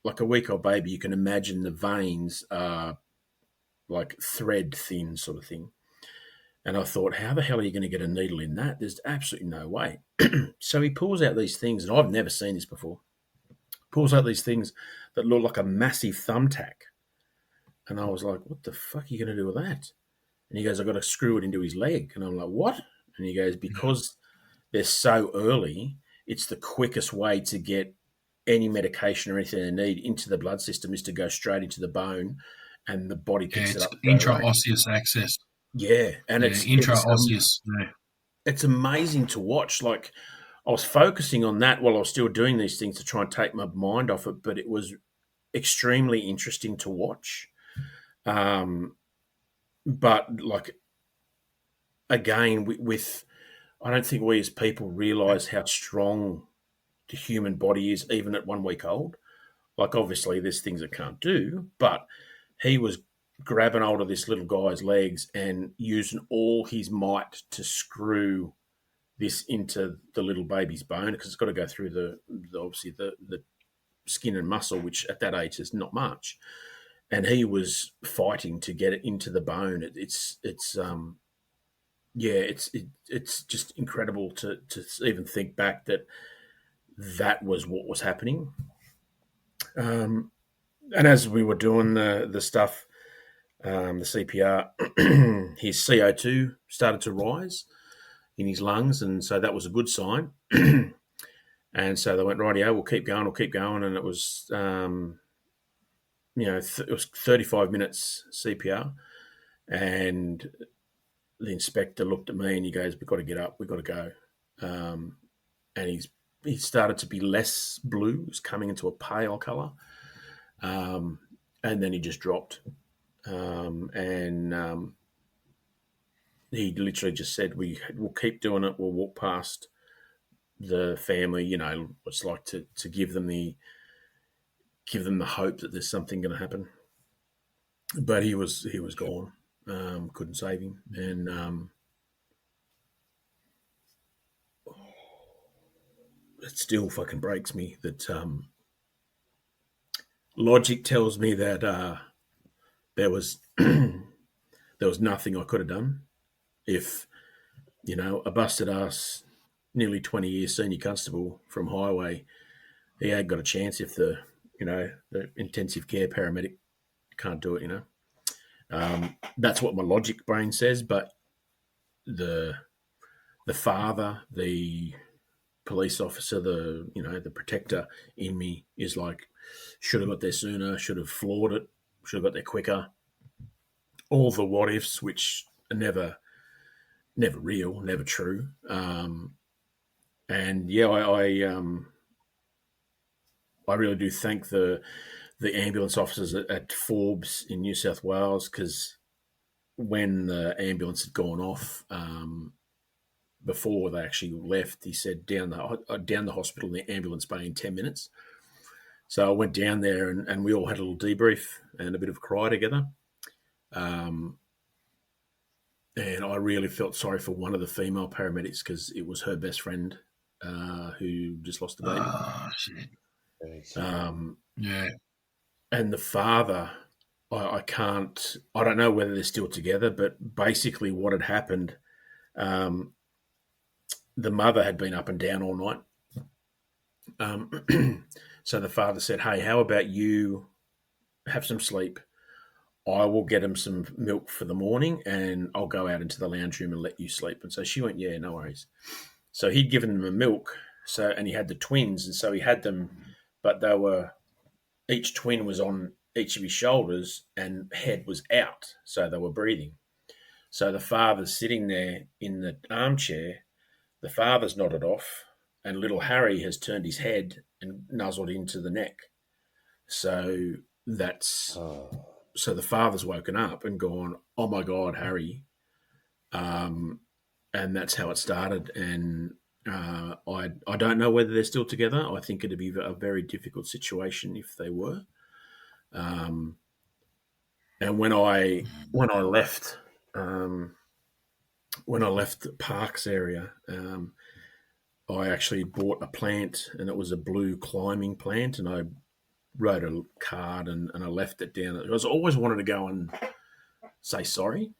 like a week-old baby, you can imagine the veins are like thread thin sort of thing. And I thought, how the hell are you going to get a needle in that? There's absolutely no way. So he pulls out these things, and I've never seen this before. Pulls out these things that look like a massive thumbtack. And I was like, what the fuck are you going to do with that? And he goes, I've got to screw it into his leg. And I'm like, what? And he goes, because they're so early, it's the quickest way to get any medication or anything they need into the blood system is to go straight into the bone, and the body picks it up. Intraosseous access. Yeah. And it's intraosseous. It's amazing to watch. Like, I was focusing on that while I was still doing these things to try and take my mind off it, but it was extremely interesting to watch. But like, again, with I don't think we as people realize how strong the human body is, even at 1 week old. Like, obviously there's things it can't do, but he was grabbing hold of this little guy's legs and using all his might to screw this into the little baby's bone, because it's got to go through obviously the skin and muscle, which at that age is not much. And he was fighting to get it into the bone. It's just incredible to even think back that was what was happening. And as we were doing the stuff, the CPR, his CO2 started to rise in his lungs, and so that was a good sign. And so they went, rightio, we'll keep going, and it was it was 35 minutes CPR, and the inspector looked at me and he goes, "We've got to get up, we've got to go." And he started to be less blue, he was coming into a pale colour, and then he just dropped. He literally just said, "We'll keep doing it. We'll walk past the family. It's like to give them the hope that there's something going to happen." But he was gone. Couldn't save him, and it still fucking breaks me that logic tells me that there was nothing I could have done. If a busted ass, nearly 20 years senior constable from Highway, he ain't got a chance if the intensive care paramedic can't do it. That's what my logic brain says, but the father, the police officer, the protector in me is like, should have got there sooner, should have floored it, should have got there quicker. All the what ifs, which are never real, never true. And yeah, I really do thank the ambulance officers at Forbes in New South Wales, because when the ambulance had gone off, before they actually left, he said down the hospital in the ambulance bay in 10 minutes. So I went down there and we all had a little debrief and a bit of a cry together. And I really felt sorry for one of the female paramedics, because it was her best friend who just lost a baby. Oh, shit. Yeah. And the father, I don't know whether they're still together, but basically what had happened, the mother had been up and down all night. So the father said, "Hey, how about you have some sleep? I will get him some milk for the morning and I'll go out into the lounge room and let you sleep." And so she went, "Yeah, no worries." So he'd given them a milk, and he had the twins, and so he had them, but each twin was on each of his shoulders and head was out, so they were breathing. So the father's sitting there in the armchair, the father's nodded off, and little Harry has turned his head and nuzzled into the neck. So so the father's woken up and gone, "Oh my God, Harry." And that's how it started. And I don't know whether they're still together. I think it'd be a very difficult situation if they were. And when I left the parks area, I actually bought a plant, and it was a blue climbing plant, and I wrote a card and I left it down. I always wanted to go and say sorry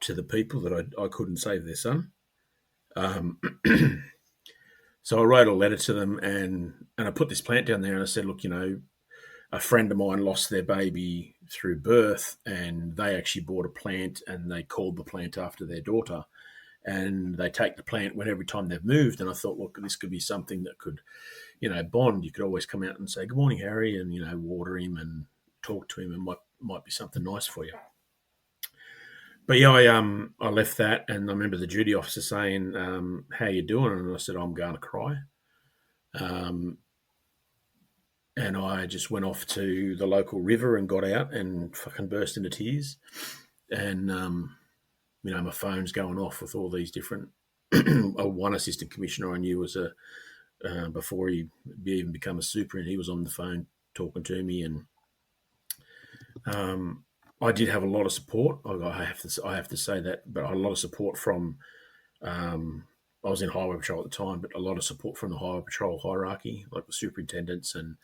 to the people that I couldn't save their son. So I wrote a letter to them, and I put this plant down there, and I said, "Look, a friend of mine lost their baby through birth, and they actually bought a plant, and they called the plant after their daughter, and they take the plant every time they've moved." And I thought, look, this could be something that could, bond. You could always come out and say, "Good morning, Harry," and, water him and talk to him, and might be something nice for you. But yeah, I left that, and I remember the duty officer saying, "How you doing?" And I said, "I'm going to cry." And I just went off to the local river and got out and fucking burst into tears. And, my phone's going off with all these different, one assistant commissioner I knew was before he even become a super, and he was on the phone talking to me. And I did have a lot of support. I have to say that, but I had a lot of support from I was in highway patrol at the time, but a lot of support from the highway patrol hierarchy, like the superintendents and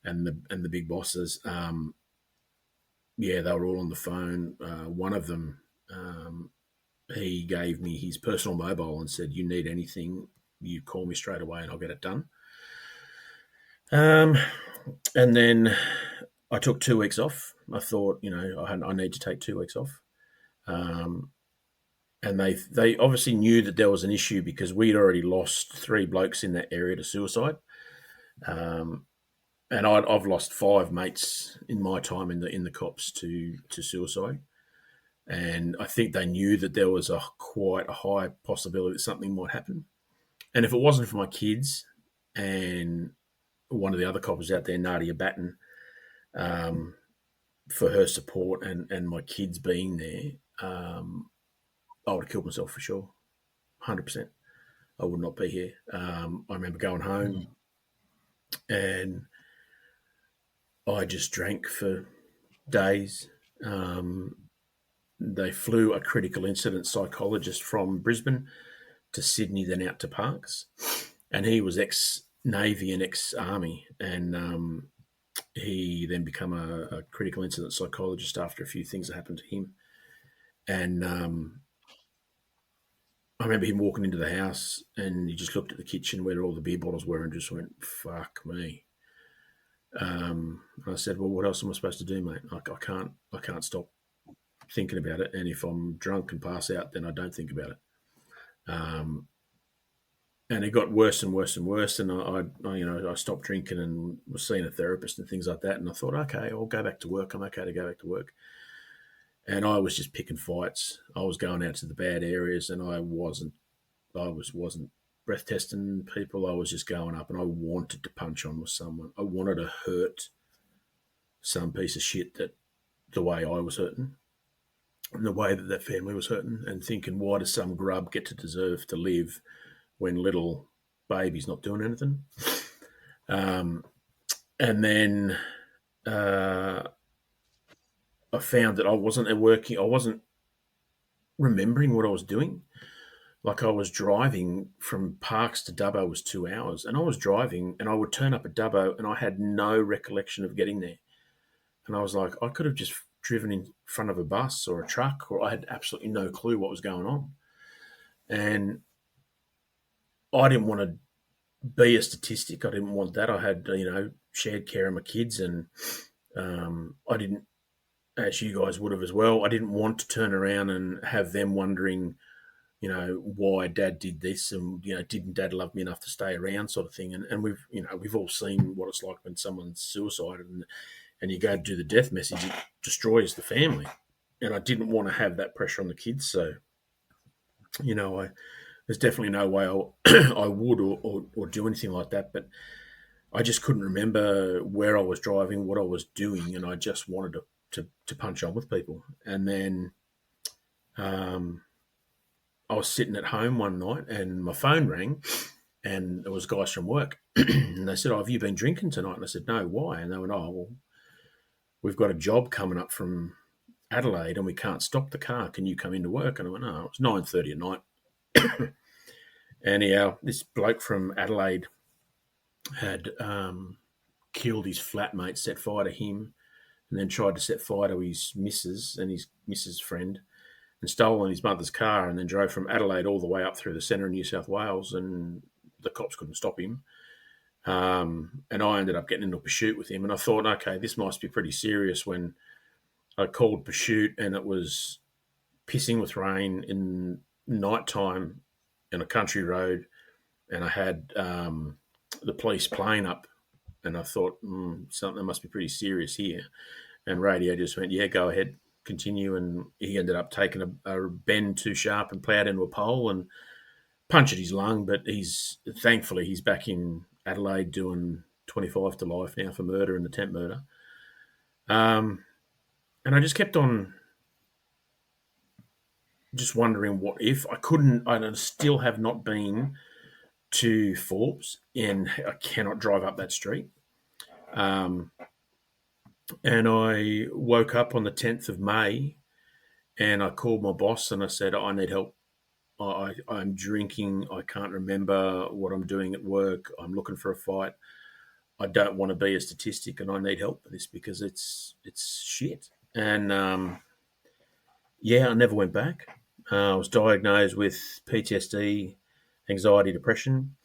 the big bosses. Yeah, they were all on the phone. One of them, he gave me his personal mobile and said, "You need anything, you call me straight away and I'll get it done." And then I took 2 weeks off. I thought, I need to take 2 weeks off. And they obviously knew that there was an issue because we'd already lost 3 blokes in that area to suicide. And I've lost 5 mates in my time in the cops to suicide, and I think they knew that there was quite a high possibility that something might happen. And if it wasn't for my kids and one of the other coppers out there, Nadia Batten, for her support and my kids being there, I would have killed myself for sure, 100%. I would not be here. I remember going home and I just drank for days. They flew a critical incident psychologist from Brisbane to Sydney, then out to Parkes. And he was ex-Navy and ex-Army. And he then became a critical incident psychologist after a few things that happened to him. And I remember him walking into the house and he just looked at the kitchen where all the beer bottles were and just went, "Fuck me." I said, "Well, what else am I supposed to do, mate? I can't stop thinking about it. And if I'm drunk and pass out, then I don't think about it." And it got worse and worse and worse. And I stopped drinking and was seeing a therapist and things like that. And I thought, okay, I'll go back to work. I'm okay to go back to work. And I was just picking fights. I was going out to the bad areas, and I wasn't breath testing people. I was just going up, and I wanted to punch on with someone. I wanted to hurt some piece of shit that the way I was hurting, and the way that family was hurting, and thinking, why does some grub get to deserve to live when little baby's not doing anything? And then I found that I wasn't remembering what I was doing. Like I was driving from Parkes to Dubbo was 2 hours, and I was driving and I would turn up at Dubbo and I had no recollection of getting there. And I was like, I could have just driven in front of a bus or a truck, or I had absolutely no clue what was going on. And I didn't want to be a statistic. I didn't want that. I had, shared care of my kids, and I didn't, as you guys would have as well, I didn't want to turn around and have them wondering, why Dad did this, and didn't Dad love me enough to stay around, sort of thing. And we've all seen what it's like when someone's suicided and you go to do the death message, it destroys the family. And I didn't want to have that pressure on the kids. So, there's definitely no way I would or do anything like that. But I just couldn't remember where I was driving, what I was doing, and I just wanted to punch on with people. And then I was sitting at home one night and my phone rang, and it was guys from work. And they said, "Oh, have you been drinking tonight?" And I said, "No, why?" And they went, "Oh, well, we've got a job coming up from Adelaide and we can't stop the car. Can you come into work?" And I went, "No." It was 9:30 at night. Anyhow, this bloke from Adelaide had killed his flatmate, set fire to him, and then tried to set fire to his missus and his missus' friend, and stolen his mother's car, and then drove from Adelaide all the way up through the centre of New South Wales, and the cops couldn't stop him. And I ended up getting into a pursuit with him, and I thought, okay, this must be pretty serious, when I called pursuit and it was pissing with rain in night time in a country road, and I had the police plane up, and I thought, something must be pretty serious here. And radio just went, "Yeah, go ahead, continue." And he ended up taking a bend too sharp and ploughed into a pole and punctured his lung. But thankfully he's back in Adelaide doing 25 to life now for murder and attempt murder. And I just kept on just wondering, what if I still have not been to Forbes, and I cannot drive up that street. And I woke up on the 10th of May and I called my boss and I said, "I need help. I'm drinking. I can't remember what I'm doing at work. I'm looking for a fight. I don't want to be a statistic, and I need help for this because it's shit. And I never went back. I was diagnosed with PTSD, anxiety, depression,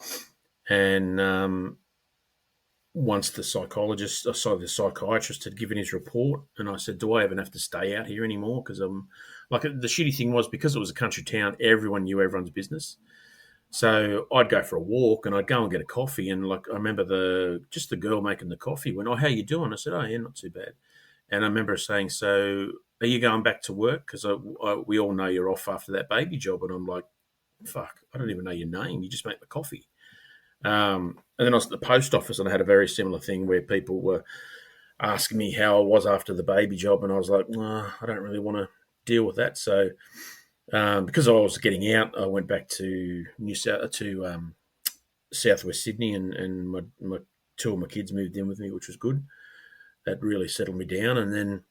and once the psychiatrist had given his report, and I said, "Do I even have to stay out here anymore?" Because I'm like, the shitty thing was, because it was a country town, everyone knew everyone's business. So I'd go for a walk and I'd go and get a coffee, and like I remember the girl making the coffee went, "Oh, how you doing?" I said, "Oh, yeah, not too bad." And I remember her saying, "So are you going back to work? Because we all know you're off after that baby job." And I'm like, "Fuck, I don't even know your name. You just make the coffee." And then I was at the post office, and I had a very similar thing where people were asking me how I was after the baby job, and I was like, I don't really want to deal with that. So because I was getting out, I went back to Southwest Sydney, and my two of my kids moved in with me, which was good. That really settled me down. And then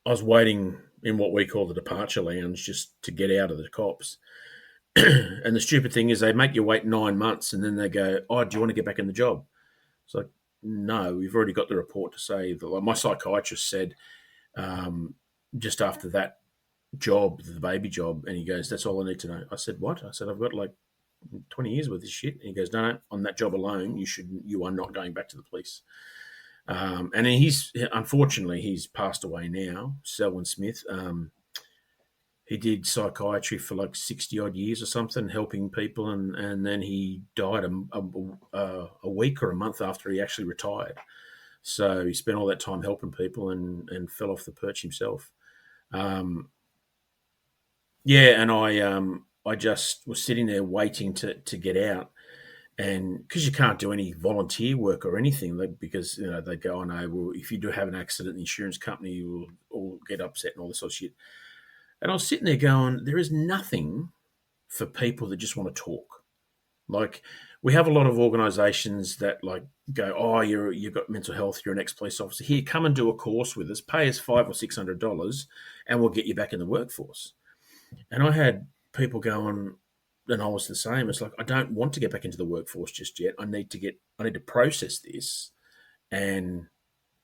I was waiting in what we call the departure lounge just to get out of the cops. And the stupid thing is they make you wait 9 months, and then they go, "Oh, do you want to get back in the job?" It's like, no, we've already got the report to say that. Like, my psychiatrist said just after that job, the baby job, and he goes, "That's all I need to know." I said, "What?" I said, "I've got like 20 years with this shit." And he goes, "No, on that job alone, you are not going back to the police." And unfortunately, he's passed away now, Selwyn Smith. He did psychiatry for like 60 odd years or something, helping people. And then he died a week or a month after he actually retired. So he spent all that time helping people and fell off the perch himself. And I just was sitting there waiting to get out. And because you can't do any volunteer work or anything, because they go, "Oh no, well, if you do have an accident, the insurance company will all get upset and all this sort of shit." And I was sitting there going, there is nothing for people that just want to talk. Like, we have a lot of organisations that like go, "Oh, you've got mental health, you're an ex-police officer. Here, come and do a course with us. Pay us $500 or $600, and we'll get you back in the workforce." And I had people going, and I was the same. It's like, I don't want to get back into the workforce just yet. I need to process this. And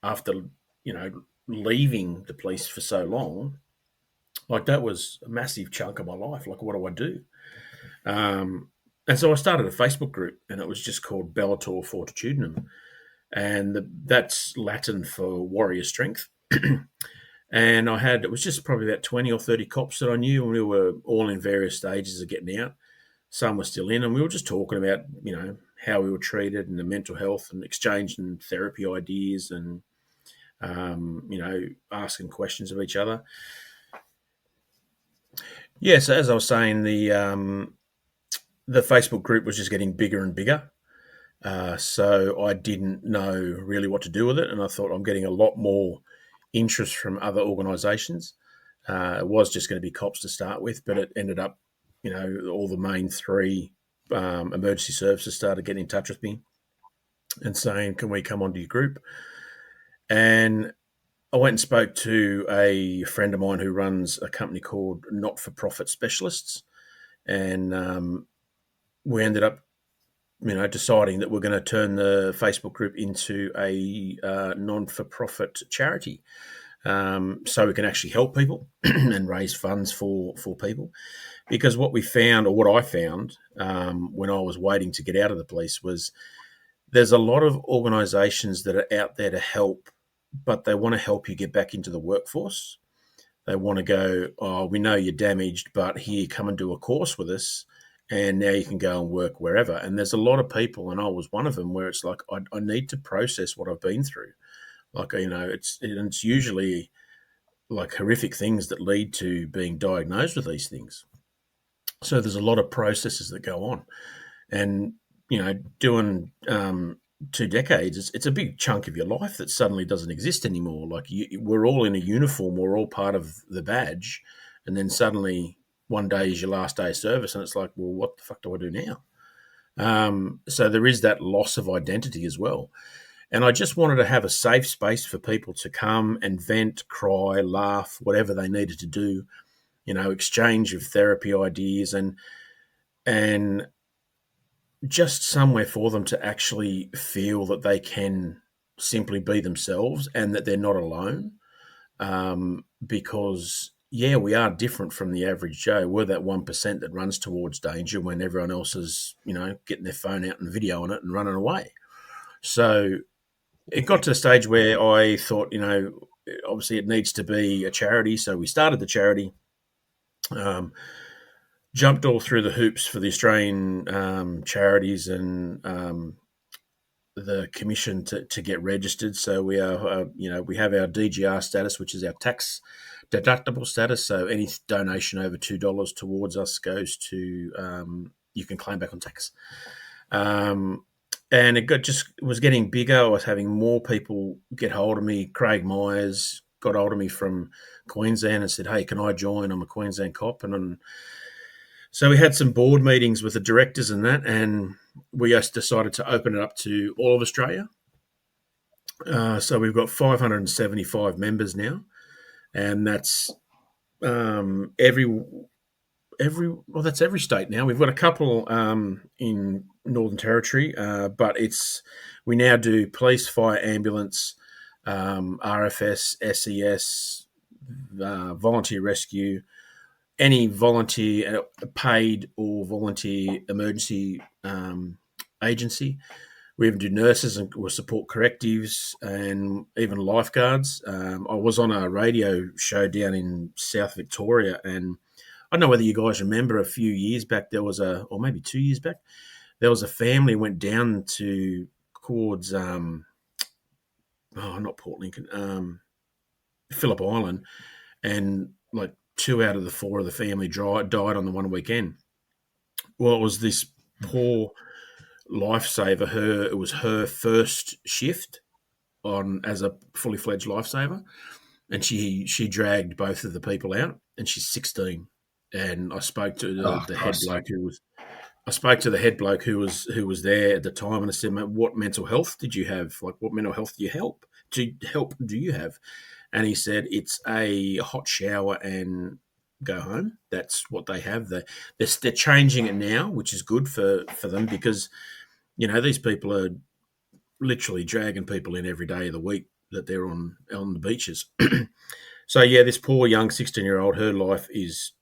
after leaving the police for so long, like, that was a massive chunk of my life. Like, what do I do? And so I started a Facebook group, and it was just called Bellator Fortitudinem. And that's Latin for warrior strength. And it was just probably about 20 or 30 cops that I knew, and we were all in various stages of getting out. Some were still in, and we were just talking about, how we were treated and the mental health, and exchanging therapy ideas, and, asking questions of each other. Yeah, so as I was saying, the Facebook group was just getting bigger and bigger. So I didn't know really what to do with it, and I thought, I'm getting a lot more interest from other organisations. It was just going to be cops to start with, but it ended up, all the main three emergency services started getting in touch with me and saying, "Can we come onto your group?" And I went and spoke to a friend of mine who runs a company called Not-for-Profit Specialists, and we ended up, deciding that we're going to turn the Facebook group into a non-for-profit charity, so we can actually help people and raise funds for people. Because what we found, or what I found when I was waiting to get out of the police, was there's a lot of organisations that are out there to help, but they want to help you get back into the workforce. They want to go, "Oh, we know you're damaged, but here, come and do a course with us, and now you can go and work wherever." And there's a lot of people, and I was one of them, where it's like, I need to process what I've been through. Like, it's usually like horrific things that lead to being diagnosed with these things. So there's a lot of processes that go on. And, doing 2 decades, it's a big chunk of your life that suddenly doesn't exist anymore. Like, we're all in a uniform, we're all part of the badge, and then suddenly one day is your last day of service, and it's like, well, what the fuck do I do now? So there is that loss of identity as well. And I just wanted to have a safe space for people to come and vent, cry, laugh, whatever they needed to do, exchange of therapy ideas and just somewhere for them to actually feel that they can simply be themselves and that they're not alone. Because, we are different from the average Joe. We're that 1% that runs towards danger when everyone else is, getting their phone out and videoing it and running away. So it got to a stage where I thought, obviously it needs to be a charity. So we started the charity, jumped all through the hoops for the Australian charities and the commission to get registered. So we are, we have our DGR status, which is our tax deductible status. So any donation over $2 towards us goes to, you can claim back on tax. And it was getting bigger. I was having more people get hold of me. Craig Myers got hold of me from Queensland and said, "Hey, can I join? I'm a Queensland cop." And so we had some board meetings with the directors and that, and we just decided to open it up to all of Australia. So we've got 575 members now, and that's that's every state now. We've got a couple in Northern Territory, but we now do police, fire, ambulance, RFS, SES, volunteer rescue, any volunteer, paid or volunteer emergency agency. We even do nurses and we support correctives and even lifeguards. I was on a radio show down in South Victoria, and I don't know whether you guys remember a few years back, or maybe 2 years back, there was a family went down towards, not Port Lincoln, Phillip Island, and like 2 out of the 4 of the family died on the one weekend. Well, it was this poor lifesaver. It was her first shift on as a fully fledged lifesaver, and she dragged both of the people out, and she's 16. And I spoke to the head bloke who was there at the time, and I said, "Mate, what mental health did you have? Like, what mental health do you have?" And he said, "It's a hot shower and go home." That's what they have. They're changing it now, which is good for them, because these people are literally dragging people in every day of the week that they're on the beaches. So this poor young 16-year-old, her life is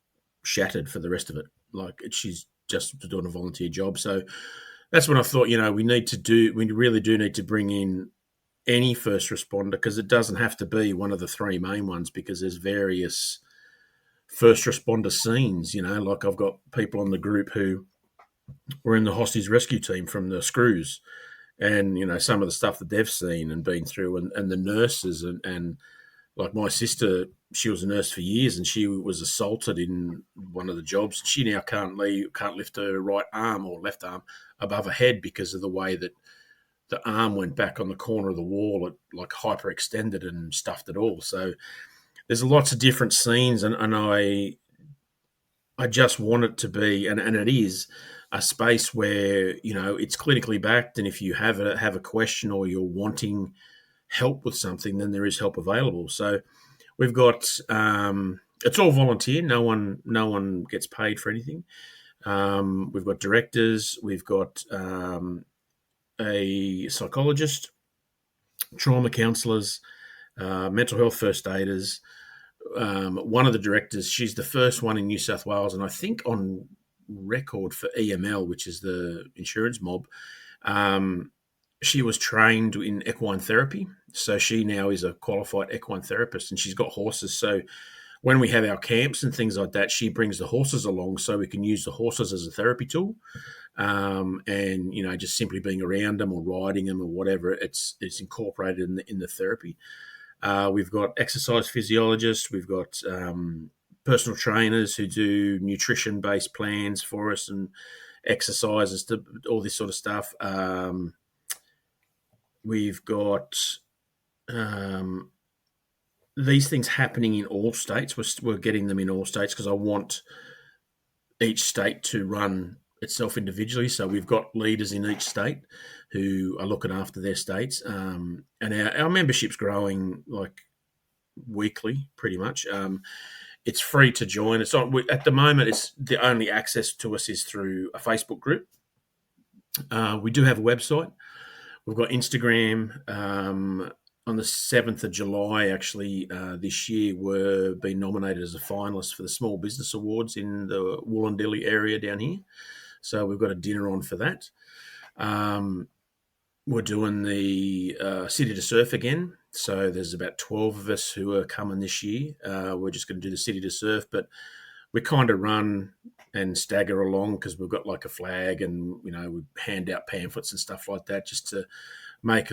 shattered for the rest of it. Like, she's just doing a volunteer job. So that's when I thought, we really do need to bring in any first responder, because it doesn't have to be one of the 3 main ones, because there's various first responder scenes. Like, I've got people on the group who were in the hostage rescue team from the Screws, and some of the stuff that they've seen and been through, and the nurses and like my sister, she was a nurse for years, and she was assaulted in one of the jobs. She now can't lift her right arm or left arm above her head because of the way that the arm went back on the corner of the wall. It like hyperextended and stuffed it all. So there's lots of different scenes, and I just want it to be, and it is, a space where it's clinically backed, and if you have a question or you're wanting help with something, then there is help available. So we've got it's all volunteer. No one gets paid for anything. We've got directors. We've got a psychologist, trauma counsellors, mental health first aiders. One of the directors, she's the first one in New South Wales, and I think on record for EML, which is the insurance mob. She was trained in equine therapy, so she now is a qualified equine therapist, and she's got horses. So when we have our camps and things like that, she brings the horses along so we can use the horses as a therapy tool. And just simply being around them or riding them or whatever, it's incorporated in the therapy. We've got exercise physiologists. We've got personal trainers who do nutrition-based plans for us and exercises, to all this sort of stuff. We've got these things happening in all states. We're getting them in all states because I want each state to run itself individually. So we've got leaders in each state who are looking after their states. And our membership's growing like weekly, pretty much. It's free to join. It's on at the moment. It's the only access to us is through a Facebook group. We do have a website. We've got Instagram. On the 7th of July, actually, this year, we're being nominated as a finalist for the Small Business Awards in the Wollondilly area down here. So we've got a dinner on for that. We're doing the City to Surf again. So there's about 12 of us who are coming this year. We're just going to do the City to Surf, but we kind of run and stagger along because we've got like a flag and, we hand out pamphlets and stuff like that just to make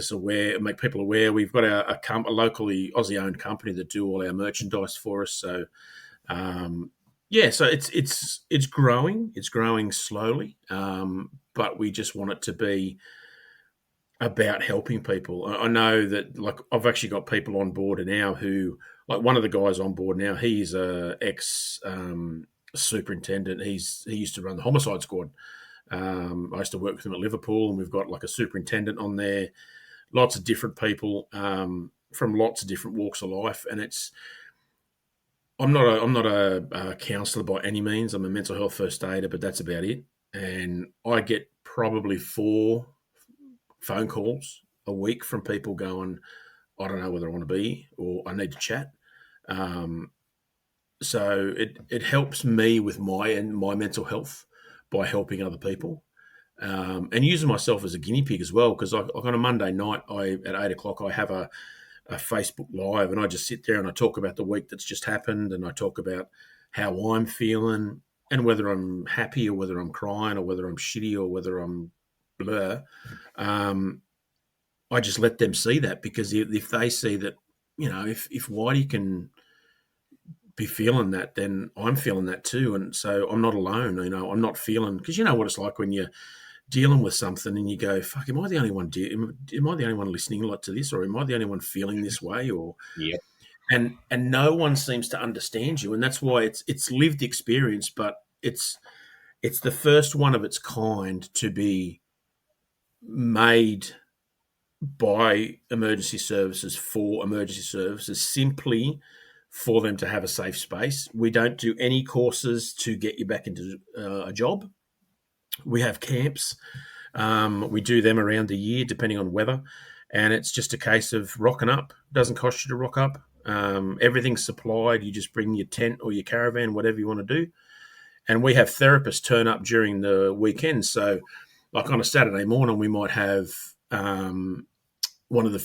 people aware. We've got a locally Aussie-owned company that do all our merchandise for us. So, so it's growing. It's growing slowly, but we just want it to be about helping people. I know that, like, I've actually got people on board now who, like, one of the guys on board now, he's a ex superintendent. He used to run the homicide squad. I used to work with him at Liverpool, and we've got like a superintendent on there. Lots of different people from lots of different walks of life, and I'm not a counsellor by any means. I'm a mental health first aider, but that's about it. And I get probably 4 phone calls a week from people going, I don't know whether I want to be or I need to chat. So it helps me with my mental health by helping other people, and using myself as a guinea pig as well. Because on a Monday night, at 8 o'clock, I have a Facebook Live, and I just sit there and I talk about the week that's just happened, and I talk about how I'm feeling and whether I'm happy or whether I'm crying or whether I'm shitty or whether I'm blur. I just let them see that, because if they see that, if Whitey can be feeling that, then I'm feeling that too. And so I'm not alone. I'm not feeling, because you know what it's like when you're dealing with something and you go, fuck, am I the only one listening a lot to this, or am I the only one feeling this way? Or yeah. And no one seems to understand you. And that's why it's lived experience, but it's the first one of its kind to be made by emergency services for emergency services, simply for them to have a safe space. We don't do any courses to get you back into a job. We have camps. We do them around the year, depending on weather. And it's just a case of rocking up. It doesn't cost you to rock up. Everything's supplied. You just bring your tent or your caravan, whatever you want to do. And we have therapists turn up during the weekend. So like on a Saturday morning, we might have one of the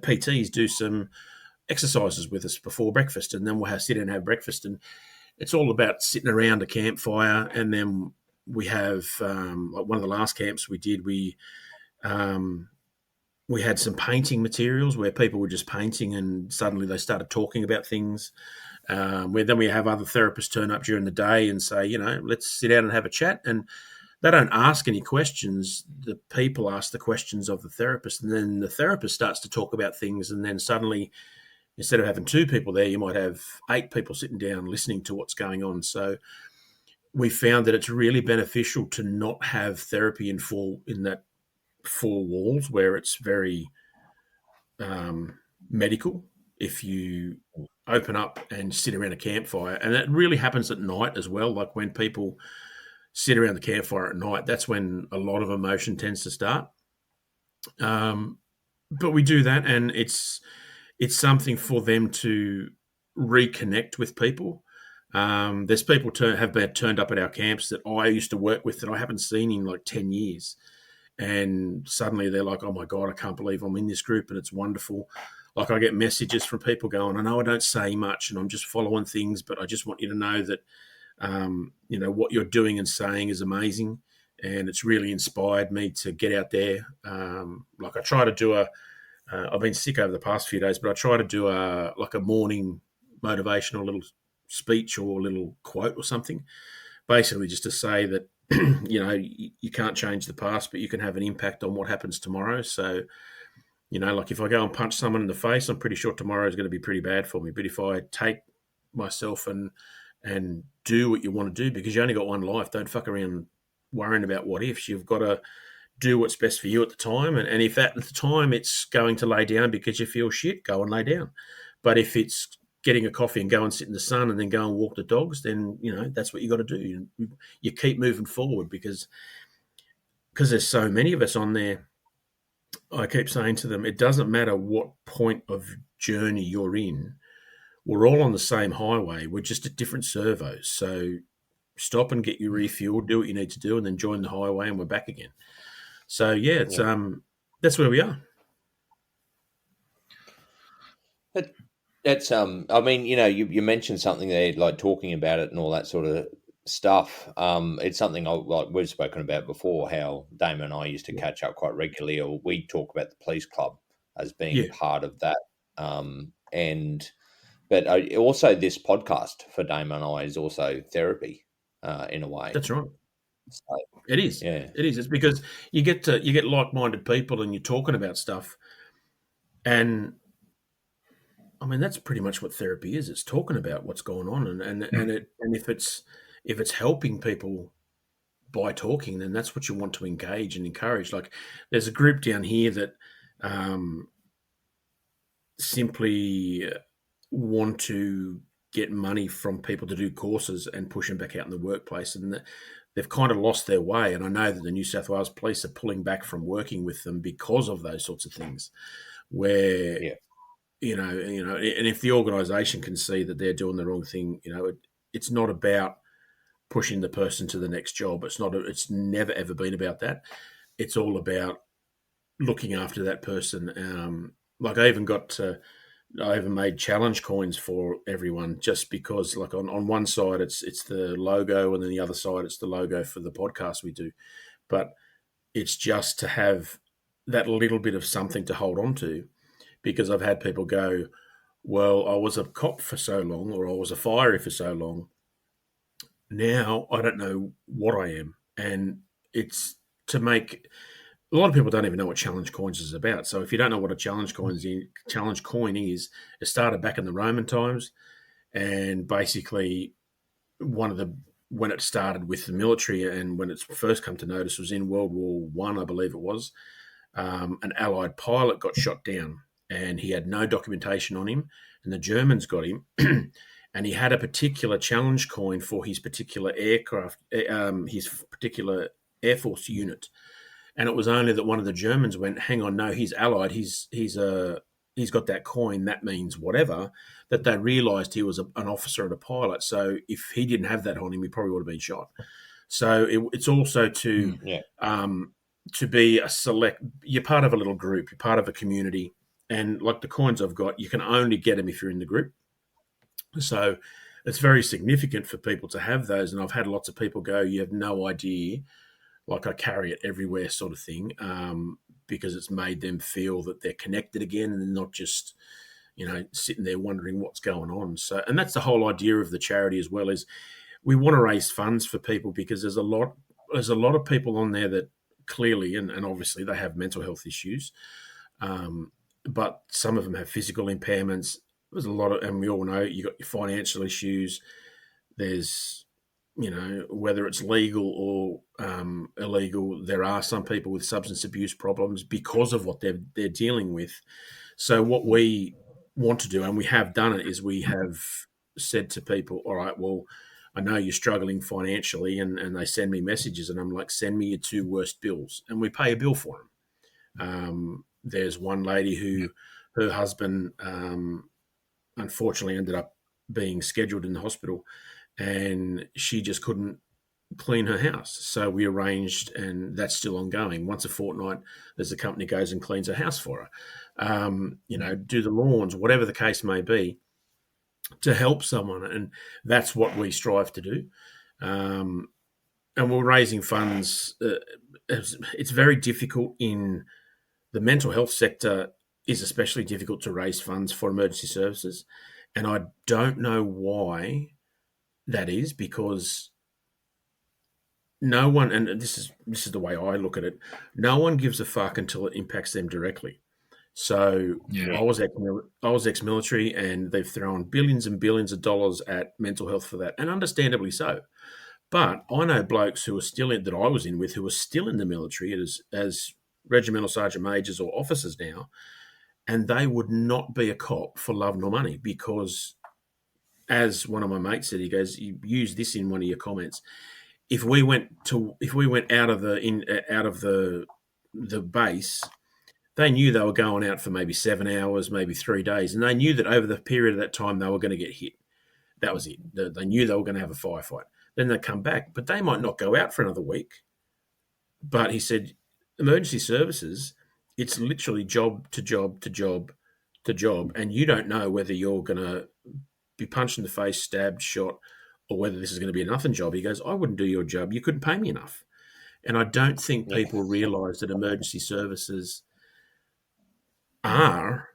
PTs do some exercises with us before breakfast, and then we'll sit down and have breakfast. And it's all about sitting around a campfire. And then we have like one of the last camps we did, we had some painting materials where people were just painting, and suddenly they started talking about things. Then we have other therapists turn up during the day and say, let's sit down and have a chat. And they don't ask any questions. The people ask the questions of the therapist, and then the therapist starts to talk about things. And then suddenly, instead of having 2 people there, you might have 8 people sitting down listening to what's going on. So we found that it's really beneficial to not have therapy in that 4 walls where it's very medical. If you open up and sit around a campfire, and that really happens at night as well, like when people sit around the campfire at night, that's when a lot of emotion tends to start. But we do that, and it's something for them to reconnect with people. There's people have been turned up at our camps that I used to work with that I haven't seen in like 10 years. And suddenly they're like, oh my God, I can't believe I'm in this group, and it's wonderful. Like I get messages from people going, I know I don't say much and I'm just following things, but I just want you to know that, what you're doing and saying is amazing. And it's really inspired me to get out there. Like I try to do I've been sick over the past few days, but I try to do a morning motivational little speech or a little quote or something, basically just to say that, you can't change the past, but you can have an impact on what happens tomorrow. So, like if I go and punch someone in the face, I'm pretty sure tomorrow is going to be pretty bad for me. But if I take myself and do what you want to do, because you only got one life, don't fuck around worrying about what ifs. You've got to do what's best for you at the time. And if at the time it's going to lay down because you feel shit, go and lay down. But if it's getting a coffee and go and sit in the sun and then go and walk the dogs, then, that's what you got to do. You keep moving forward because there's so many of us on there. I keep saying to them, it doesn't matter what point of journey you're in. We're all on the same highway. We're just at different servos. So stop and get your refuel, do what you need to do, and then join the highway, and we're back again. So yeah, it's that's where we are. That's I mean, you mentioned something there, like talking about it and all that sort of stuff. It's something we've spoken about before, how Damon and I used to catch up quite regularly, or we talk about the police club as being part of that. But also this podcast for Damon and I is also therapy in a way. That's right. So, it is. Yeah. It is. It's because you get like-minded people and you're talking about stuff, and I mean, that's pretty much what therapy is. It's talking about what's going on, and if it's helping people by talking, then that's what you want to engage and encourage. Like, there's a group down here that simply want to get money from people to do courses and push them back out in the workplace, and they've kind of lost their way. And I know that the New South Wales Police are pulling back from working with them because of those sorts of things, where. Yeah. And if the organisation can see that they're doing the wrong thing, it's not about pushing the person to the next job. It's never ever been about that. It's all about looking after that person. Like I even made challenge coins for everyone, just because, like, on one side it's the logo, and then the other side it's the logo for the podcast we do. But it's just to have that little bit of something to hold on to. Because I've had people go, well, I was a cop for so long, or I was a fiery for so long. Now I don't know what I am. And it's to make – a lot of people don't even know what challenge coins is about. So if you don't know what a challenge coin is, it started back in the Roman times. And basically when it started with the military, and when it's first come to notice was in World War I believe it was, an Allied pilot got shot down. And he had no documentation on him, and the Germans got him, and he had a particular challenge coin for his particular aircraft, his particular Air Force unit. And it was only that one of the Germans went, hang on, no, he's Allied, he's got that coin, that means whatever, that they realised he was an officer and a pilot. So if he didn't have that on him, he probably would have been shot. So it's also to be a select, you're part of a little group, you're part of a community. And like the coins I've got, you can only get them if you're in the group. So it's very significant for people to have those. And I've had lots of people go, you have no idea, like I carry it everywhere sort of thing, because it's made them feel that they're connected again and not just, sitting there wondering what's going on. So, and that's the whole idea of the charity as well, is we want to raise funds for people, because there's a lot of people on there that clearly, and obviously they have mental health issues, but some of them have physical impairments. There's a lot of, and we all know you got your financial issues. There's, whether it's legal or illegal, there are some people with substance abuse problems because of what they're dealing with. So what we want to do, and we have done it, is we have said to people, all right, well, I know you're struggling financially, and they send me messages, and I'm like, send me your 2 worst bills, and we pay a bill for them. There's one lady who her husband unfortunately ended up being scheduled in the hospital, and she just couldn't clean her house. So we arranged, and that's still ongoing. Once a fortnight, there's a company goes and cleans her house for her. Do the lawns, whatever the case may be, to help someone. And that's what we strive to do. And we're raising funds. It's very difficult in the mental health sector, is especially difficult to raise funds for emergency services. And I don't know why that is, because no one, and this is the way I look at it, no one gives a fuck until it impacts them directly. So I was ex-military, and they've thrown billions and billions of dollars at mental health for that, and understandably so. But I know blokes who are still that I was in with, who are still in the military as regimental sergeant majors or officers now, and they would not be a cop for love nor money, because as one of my mates said, he goes, "You used this in one of your comments. If we went out of the base, they knew they were going out for maybe 7 hours, maybe 3 days, and they knew that over the period of that time they were going to get hit. That was it. They knew they were going to have a firefight. Then they come back, but they might not go out for another week." But he said, emergency services, it's literally job to job to job to job, and you don't know whether you're going to be punched in the face, stabbed, shot, or whether this is going to be a nothing job. He goes, "I wouldn't do your job. You couldn't pay me enough." And I don't think people realise that emergency services are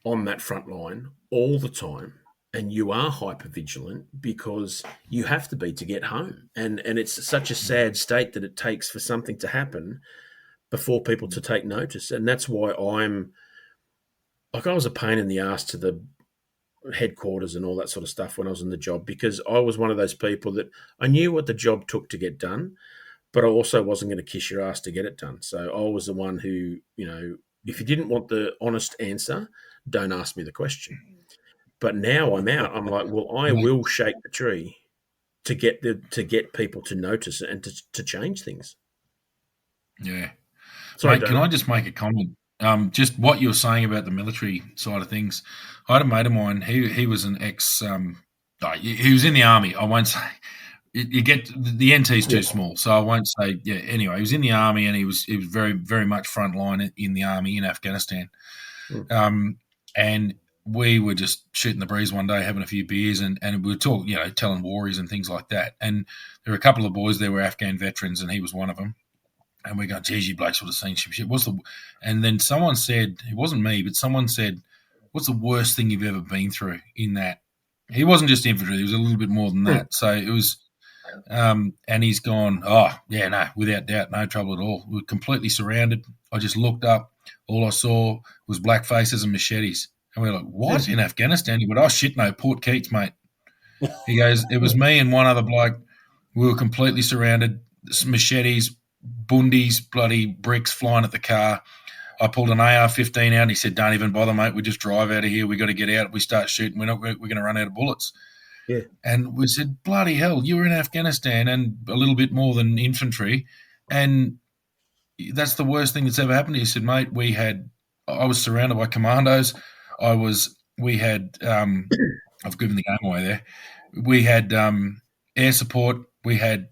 on that front line all the time, and you are hyper vigilant because you have to be to get home. And it's such a sad state that it takes for something to happen before people to take notice. And that's why I was a pain in the ass to the headquarters and all that sort of stuff when I was in the job, because I was one of those people that I knew what the job took to get done, but I also wasn't going to kiss your ass to get it done. So I was the one who, if you didn't want the honest answer, don't ask me the question. But now I'm out. I'm like, well, I will shake the tree to get people to notice it and to change things. Yeah. Sorry, Mate, can I just make a comment? Just what you were saying about the military side of things. I had a mate of mine. He was an ex. He was in the army. I won't say. You get the NT's too small, so I won't say. Yeah. Anyway, he was in the army, and he was very very much frontline in the army in Afghanistan. And we were just shooting the breeze one day, having a few beers, and we were talking, telling worries and things like that. And there were a couple of boys there were Afghan veterans, and he was one of them. And we go, "Geez, you blokes would have seen some shit." And then someone said, it wasn't me, but someone said, "What's the worst thing you've ever been through in that?" He wasn't just infantry; he was a little bit more than that. So it was, and he's gone, "Oh, yeah, no, without doubt, no trouble at all. We were completely surrounded. I just looked up. All I saw was black faces and machetes." And we were like, "What? In Afghanistan?" He went, "Oh, shit, no, Port Keats, mate." He goes, "It was me and one other bloke. We were completely surrounded, machetes, bundies, bloody bricks flying at the car. I pulled an AR-15 out, and he said, 'Don't even bother, mate. We just drive out of here. We got to get out. We start shooting. We're going to run out of bullets.'" Yeah. And we said, "Bloody hell, you were in Afghanistan and a little bit more than infantry, and that's the worst thing that's ever happened." He said, "Mate, I was surrounded by commandos. We had, I've given the game away there. We had air support. We had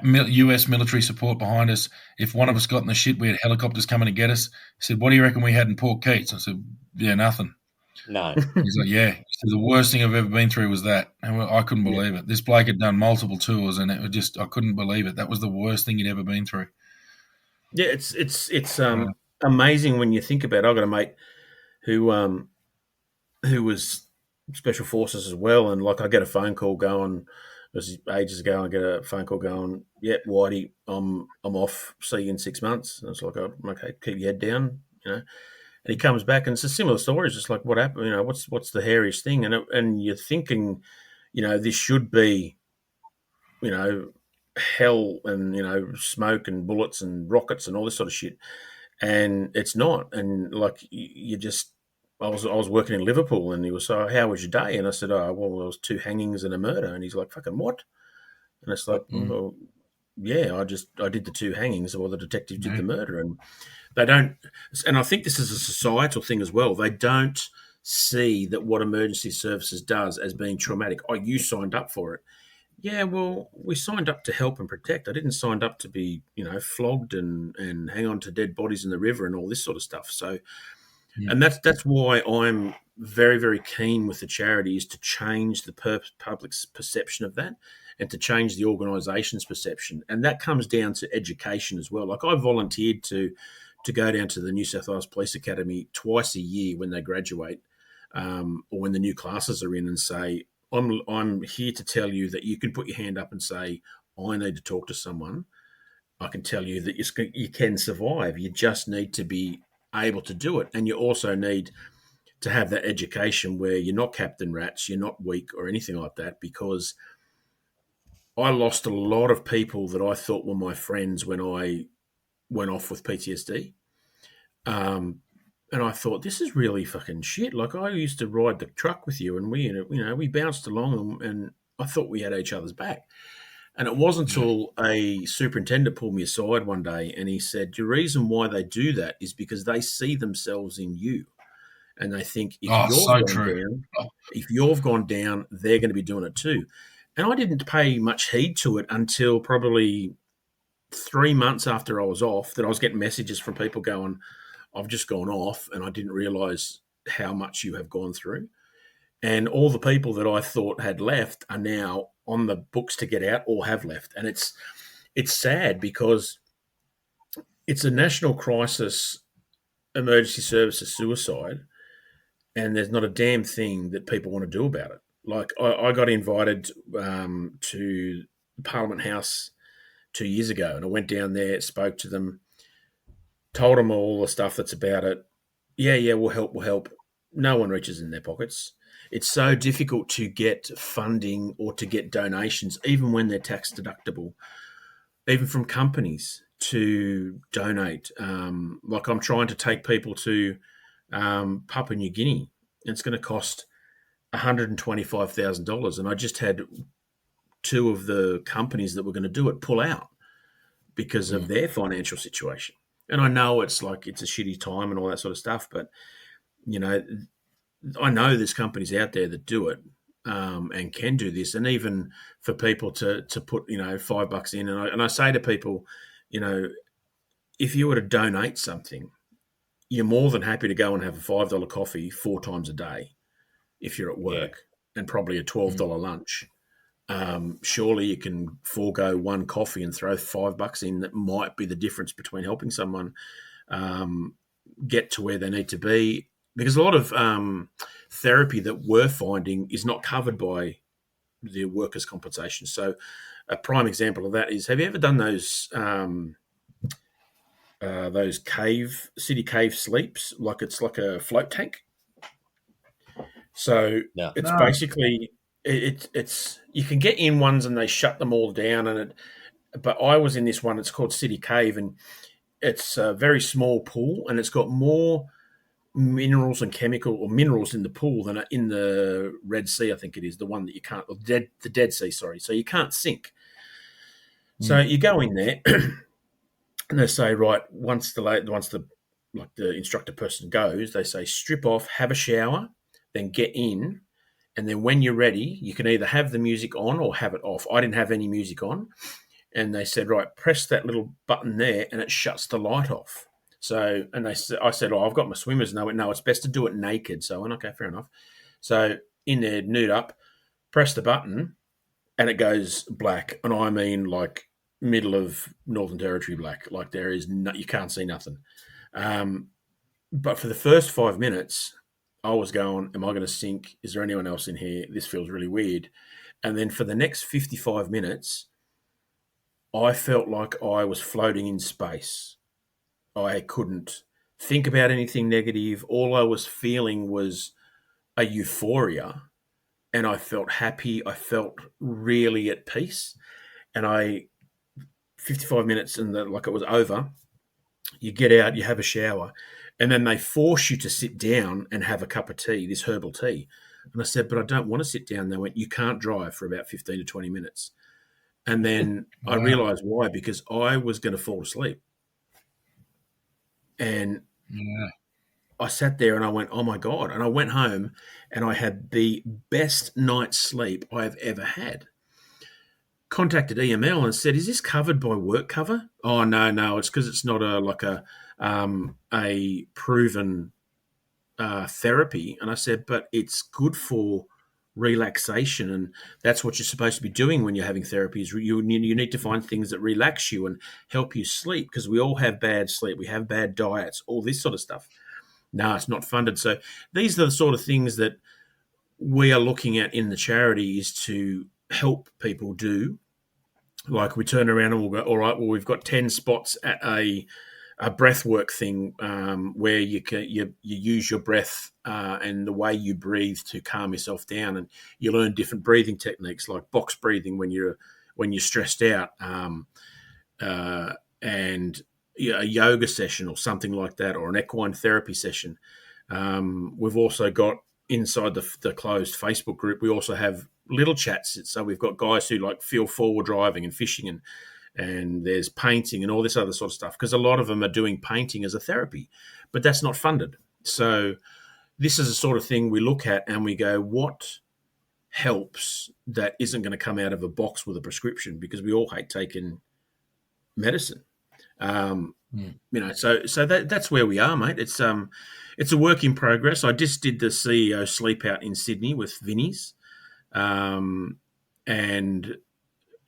US military support behind us. If one of us got in the shit, we had helicopters coming to get us." He said, "What do you reckon we had in Port Keats?" I said, "Yeah, nothing." No. He's like, "Yeah." He said, "The worst thing I've ever been through was that." And I couldn't believe it. This bloke had done multiple tours, and it was just, I couldn't believe it. That was the worst thing he'd ever been through. Yeah, it's amazing when you think about it. I've got a mate who was special forces as well, and like I get a phone call going, it was ages ago, I get a phone call going, "Yep, Whitey, I'm off. See you in 6 months." And it's like, "Oh, okay, keep your head down," And he comes back, and it's a similar story. It's just like, "What happened? What's the hairiest thing?" And you're thinking, this should be, hell and smoke and bullets and rockets and all this sort of shit, and it's not. And like you just, I was working in Liverpool, and he was, "So how was your day?" And I said, "Oh, well, there was 2 hangings and a murder." And he's like, "Fucking what?" And it's like, "Well, yeah, I did the 2 hangings, or the detective did the murder." And they don't, and I think this is a societal thing as well. They don't see that what emergency services does as being traumatic. "Oh, you signed up for it." Yeah, well, we signed up to help and protect. I didn't sign up to be, flogged and hang on to dead bodies in the river and all this sort of stuff. So, and that's why I'm very, very keen with the charity, is to change the public's perception of that, and to change the organisation's perception. And that comes down to education as well. Like I volunteered to go down to the New South Wales Police Academy twice a year when they graduate, or when the new classes are in, and say, I'm here to tell you that you can put your hand up and say, "I need to talk to someone." I can tell you that you can survive. You just need to be able to do it. And you also need to have that education where you're not Captain Rats, you're not weak or anything like that, because I lost a lot of people that I thought were my friends when I went off with PTSD. And I thought, this is really fucking shit. Like, I used to ride the truck with you, and we bounced along, and I thought we had each other's back. And it wasn't Yeah. until a superintendent pulled me aside one day and he said, the reason why they do that is because they see themselves in you. And they think Oh, so true. if you've gone down, they're going to be doing it too. And I didn't pay much heed to it until probably 3 months after I was off, that I was getting messages from people going, I've just gone off and I didn't realize how much you have gone through. And all the people that I thought had left are now on the books to get out or have left. And it's sad because it's a national crisis, emergency services suicide, and there's not a damn thing that people want to do about it. Like, I got invited to Parliament House 2 years ago, and I went down there, spoke to them, told them all the stuff that's about it. Yeah, we'll help. No one reaches in their pockets. It's so difficult to get funding or to get donations, even when they're tax deductible, even from companies to donate. Like, I'm trying to take people to Papua New Guinea, and it's going to cost $125,000. And I just had two of the companies that were going to do it pull out because of their financial situation. And I know it's a shitty time and all that sort of stuff, but I know there's companies out there that do it and can do this. And even for people to put $5 in, and I say to people, if you were to donate something, you're more than happy to go and have a $5 coffee 4 times a day if you're at work, and probably a $12 lunch. Surely you can forego one coffee and throw $5 in. That might be the difference between helping someone get to where they need to be. Because a lot of therapy that we're finding is not covered by the workers' compensation. So a prime example of that is, have you ever done those city cave sleeps? Like, it's like a float tank. So it's basically it's you can get in ones and they shut them all down, but I was in this one. It's called City Cave, and it's a very small pool, and it's got more minerals and minerals in the pool than in the Red Sea. I think it is the one that you can't, the Dead Sea. Sorry, so you can't sink. So you go in there, and they say, right, once the instructor person goes, they say, strip off, have a shower, then get in, and then when you're ready, you can either have the music on or have it off. I didn't have any music on, and they said, right, press that little button there, and it shuts the light off. So, and I said, I've got my swimmers, and they went, no, it's best to do it naked. So I went, okay, fair enough. So in there, nude up, press the button, and it goes black, and I mean like middle of Northern Territory black. Like, there is you can't see nothing. But for the first 5 minutes, I was going, am I going to sink? Is there anyone else in here? This feels really weird. And then for the next 55 minutes, I felt like I was floating in space. I couldn't think about anything negative. All I was feeling was a euphoria, and I felt happy. I felt really at peace. And 55 minutes and like it was over, you get out, you have a shower, and then they force you to sit down and have a cup of tea, this herbal tea. And I said, but I don't want to sit down. They went, you can't drive for about 15 to 20 minutes. And then I realized why, because I was going to fall asleep. And I sat there and I went, oh my God. And I went home and I had the best night's sleep I have ever had. Contacted EML and said, is this covered by work cover? Oh, no, it's because it's not a proven therapy. And I said, but it's good for relaxation, and that's what you're supposed to be doing when you're having therapy. Is you need to find things that relax you and help you sleep, because we all have bad sleep, we have bad diets, all this sort of stuff. No, it's not funded. So these are the sort of things that we are looking at in the charity, is to help people do. Like, we turn around and we'll go, all right, well, we've got 10 spots at a breath work thing where you use your breath and the way you breathe to calm yourself down, and you learn different breathing techniques, like box breathing when you're stressed out, and a yoga session or something like that, or an equine therapy session. We've also got inside the closed Facebook group, we also have little chats. So we've got guys who like feel forward driving and fishing, and there's painting and all this other sort of stuff, because a lot of them are doing painting as a therapy, but that's not funded. So this is the sort of thing we look at and we go, what helps that isn't going to come out of a box with a prescription, because we all hate taking medicine. So that's where we are, mate. It's a work in progress. I just did the CEO sleep out in Sydney with Vinnie's, and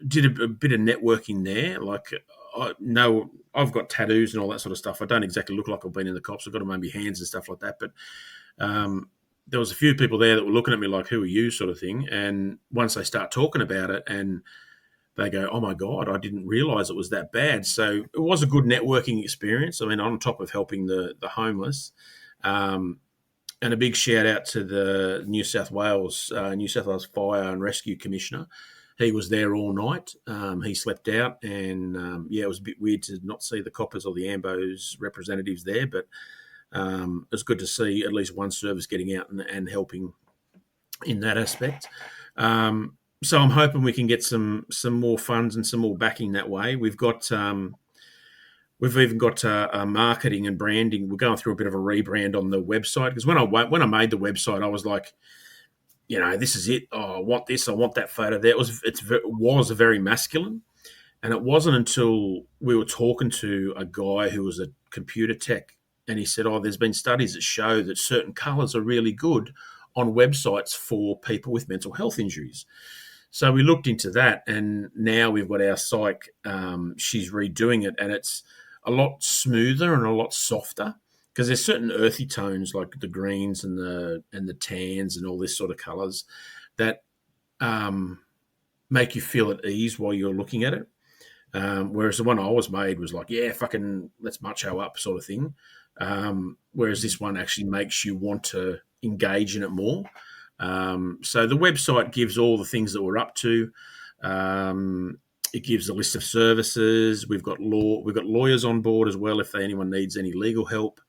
did a bit of networking there. Like, I know I've got tattoos and all that sort of stuff. I don't exactly look like I've been in the cops. I've got them on my hands and stuff like that. But there was a few people there that were looking at me like, who are you, sort of thing. And once they start talking about it and they go, oh, my God, I didn't realise it was that bad. So it was a good networking experience. I mean, on top of helping the homeless. And a big shout out to the New South Wales Fire and Rescue Commissioner. He was there all night. He slept out, and it was a bit weird to not see the coppers or the AMBO's representatives there, but it's good to see at least one service getting out and helping in that aspect. So I'm hoping we can get some more funds and some more backing that way. We've even got marketing and branding. We're going through a bit of a rebrand on the website, because when I made the website, I was like, this is it. Oh, I want this. I want that photo there. It was very masculine. And it wasn't until we were talking to a guy who was a computer tech, and he said, there's been studies that show that certain colours are really good on websites for people with mental health injuries. So we looked into that, and now we've got our psych. She's redoing it, and it's a lot smoother and a lot softer, because there's certain earthy tones like the greens and the tans and all this sort of colours that make you feel at ease while you're looking at it. Whereas the one I was made was like, fucking let's macho up sort of thing. Whereas this one actually makes you want to engage in it more. So the website gives all the things that we're up to. It gives a list of services. We've got lawyers on board as well if anyone needs any legal help.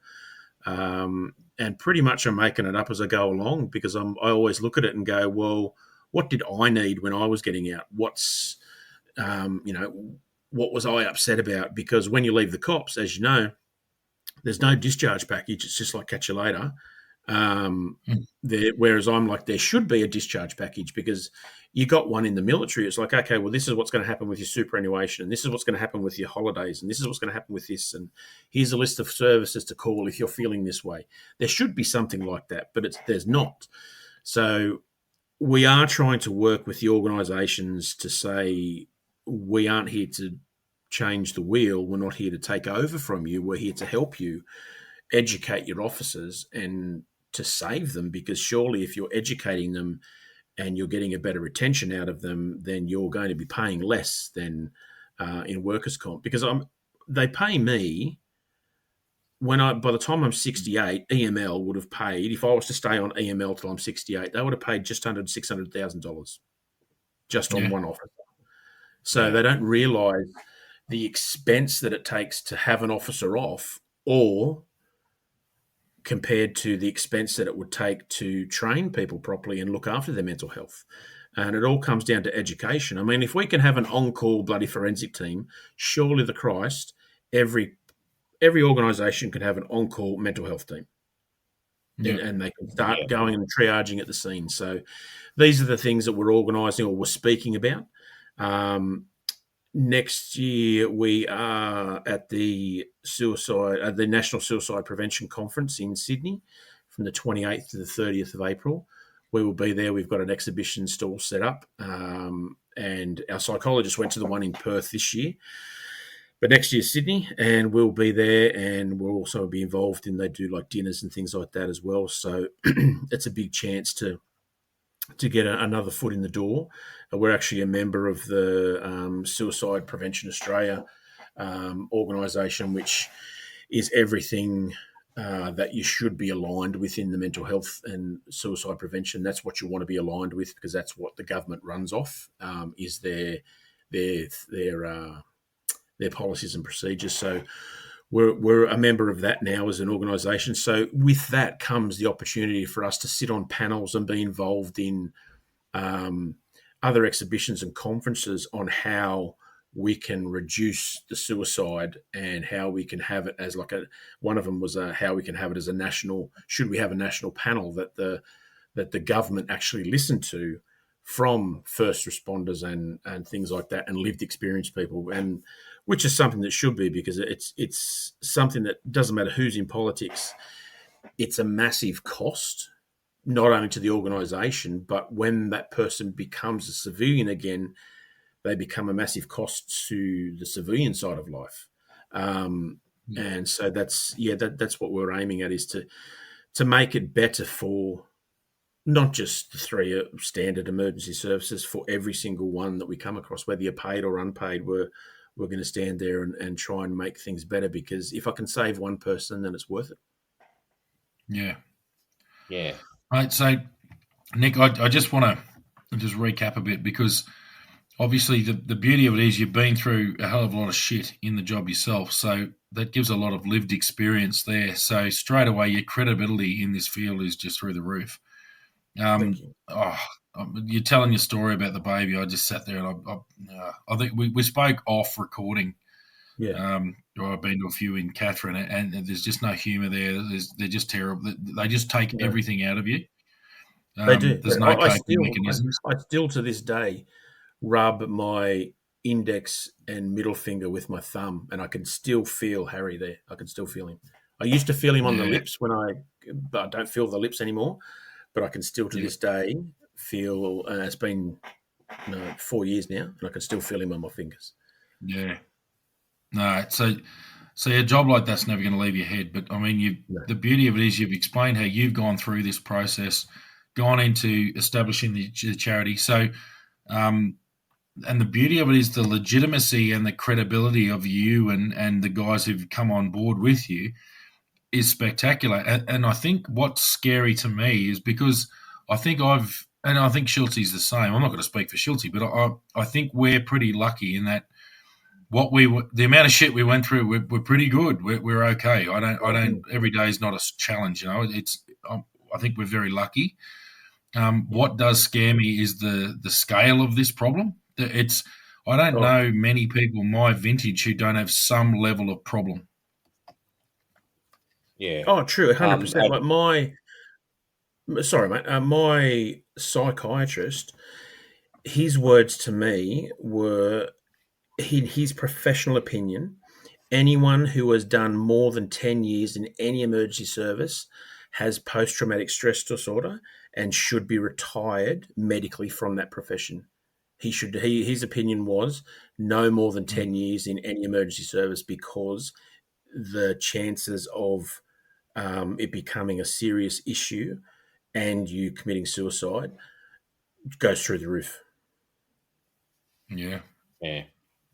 And pretty much I'm making it up as I go along, because I always look at it and go, well, what did I need when I was getting out? What was I upset about? Because when you leave the cops, as you know, there's no discharge package. It's just like catch you later. Whereas I'm like, there should be a discharge package, because you got one in the military. It's like, okay, well, this is what's going to happen with your superannuation, and this is what's going to happen with your holidays, and this is what's going to happen with this, and here's a list of services to call if you're feeling this way. There should be something like that, but there's not. So we are trying to work with the organisations to say, we aren't here to change the wheel. We're not here to take over from you. We're here to help you educate your officers and to save them, because surely if you're educating them and you're getting a better retention out of them, then you're going to be paying less than in workers' comp. Because they pay me by the time I'm 68, EML would have paid, if I was to stay on EML till I'm 68, they would have paid just under $600,000 just on one officer. So they don't realise the expense that it takes to have an officer off, or compared to the expense that it would take to train people properly and look after their mental health. And it all comes down to education. I mean, if we can have an on-call bloody forensic team, surely the Christ, every organisation can have an on-call mental health team. Yeah. And they can start going and triaging at the scene. So these are the things that we're organising or we're speaking about. Next year, we are at the National Suicide Prevention Conference in Sydney from the 28th to the 30th of April. We will be there. We've got an exhibition stall set up, and our psychologist went to the one in Perth this year. But next year, Sydney, and we'll be there, and we'll also be involved in, they do like dinners and things like that as well. So it's a big chance to get another foot in the door. We're actually a member of the Suicide Prevention Australia organisation, which is everything that you should be aligned with in the mental health and suicide prevention. That's what you want to be aligned with, because that's what the government runs off, is their policies and procedures. So we're a member of that now as an organisation. So with that comes the opportunity for us to sit on panels and be involved in other exhibitions and conferences on how we can reduce the suicide and how we can have it as one of them was how we can have it as a national, should we have a national panel that the government actually listened to from first responders and things like that, and lived experience people, and which is something that should be, because it's something that doesn't matter who's in politics. It's a massive cost, not only to the organisation, but when that person becomes a civilian again, they become a massive cost to the civilian side of life. And so that's what we're aiming at, is to make it better for not just the 3 standard emergency services, for every single one that we come across, whether you're paid or unpaid. We're going to stand there and try and make things better, because if I can save one person, then it's worth it. Yeah. Yeah. Right. So, Nick, I just want to just recap a bit, because obviously the beauty of it is you've been through a hell of a lot of shit in the job yourself. So that gives a lot of lived experience there. So straight away, your credibility in this field is just through the roof. Thank you. You're telling your story about the baby. I just sat there and I think we spoke off recording. Yeah. I've been to a few in Catherine, and there's just no humour there. They're just terrible. They just take everything out of you. They do. There's no coping mechanisms. I still to this day rub my index and middle finger with my thumb, and I can still feel Harry there. I can still feel him. I used to feel him on the lips but I don't feel the lips anymore. But I can still to this day feel, it's been 4 years now, and I can still feel him on my fingers. Yeah. No, so a job like that's never going to leave your head. But I mean, the beauty of it is you've explained how you've gone through this process, gone into establishing the charity. So, and the beauty of it is the legitimacy and the credibility of you and the guys who've come on board with you is spectacular. And I think what's scary to me is, because I think I think Schultzy's the same. I'm not going to speak for Schultzy, but I think we're pretty lucky in that the amount of shit we went through, we're pretty good. We're okay. I don't. Every day is not a challenge. I think we're very lucky. What does scare me is the scale of this problem. I don't know many people my vintage who don't have some level of problem. Yeah. Oh, true, 100%. Like my psychiatrist, his words to me were, in his professional opinion, anyone who has done more than 10 years in any emergency service has post-traumatic stress disorder and should be retired medically from that profession. His opinion was no more than 10 years in any emergency service, because the chances of it becoming a serious issue and you committing suicide goes through the roof. Yeah.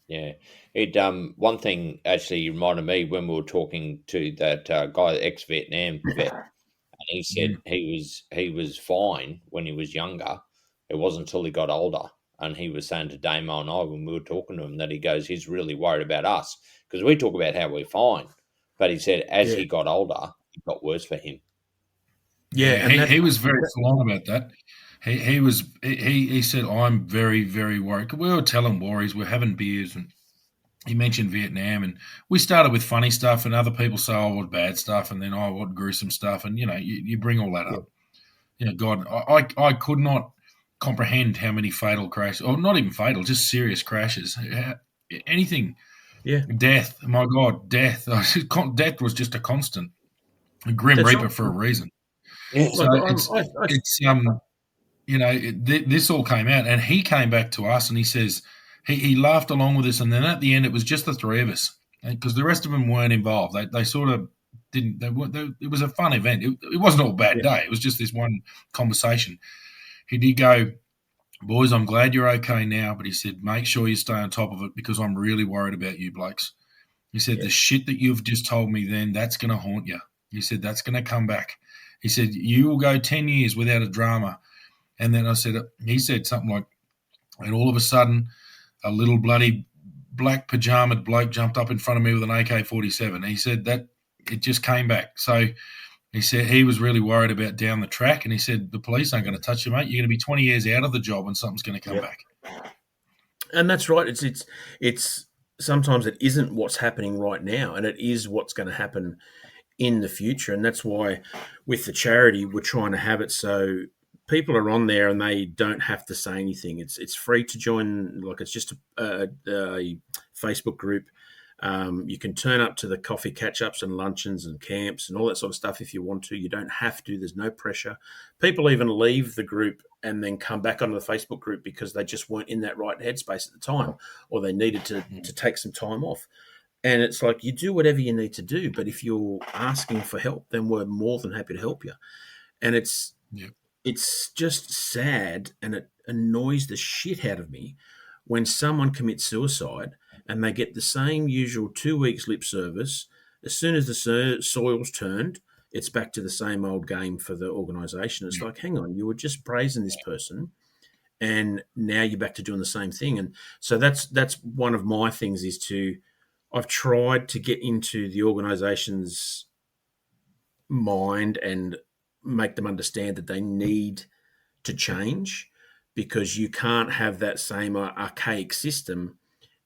It one thing actually reminded me when we were talking to that guy, ex-Vietnam vet, and he said he was fine when he was younger. It wasn't until he got older, and he was saying to Damo and I when we were talking to him that he goes, he's really worried about us, because we talk about how we're fine, but he said as he got older, it got worse for him. Yeah, and he was very full on about that. He said, I'm very, very worried. We were telling worries, we're having beers, and he mentioned Vietnam, and we started with funny stuff, and other people say, oh, what bad stuff, and then, oh, what gruesome stuff, and, you bring all that up. God, I could not comprehend how many fatal crashes, or not even fatal, just serious crashes, anything. Yeah. Death, my God, death. Death was just a constant. A Grim Reaper for a reason. Yeah. So this all came out, and he came back to us, and he says he laughed along with us, and then at the end it was just the 3 of us, because the rest of them weren't involved. They sort of didn't. It was a fun event. It wasn't all a bad day. It was just this one conversation. He did go, boys, I'm glad you're okay now, but he said, make sure you stay on top of it, because I'm really worried about you blokes. He said, the shit that you've just told me then, that's going to haunt you. He said, that's going to come back. He said, you will go 10 years without a drama. And then he said something like, and all of a sudden, a little bloody black pajamaed bloke jumped up in front of me with an AK-47. He said that it just came back. So he said he was really worried about down the track, and he said the police aren't going to touch you, mate. You're going to be 20 years out of the job and something's going to come back. And that's right. It's sometimes it isn't what's happening right now, and it is what's going to happen in the future. And that's why with the charity, we're trying to have it so people are on there and they don't have to say anything. It's free to join. Like, it's just a Facebook group. You can turn up to the coffee catch-ups and luncheons and camps and all that sort of stuff if you want to. You don't have to. There's no pressure. People even leave the group and then come back onto the Facebook group because they just weren't in that right headspace at the time, or they needed to take some time off. And it's like, you do whatever you need to do, but if you're asking for help, then we're more than happy to help you. And it's just sad, and it annoys the shit out of me when someone commits suicide and they get the same usual 2 weeks lip service. As soon as the soil's turned, it's back to the same old game for the organisation. It's like, hang on, you were just praising this person, and now you're back to doing the same thing. And so that's one of my things is I've tried to get into the organisation's mind and make them understand that they need to change, because you can't have that same archaic system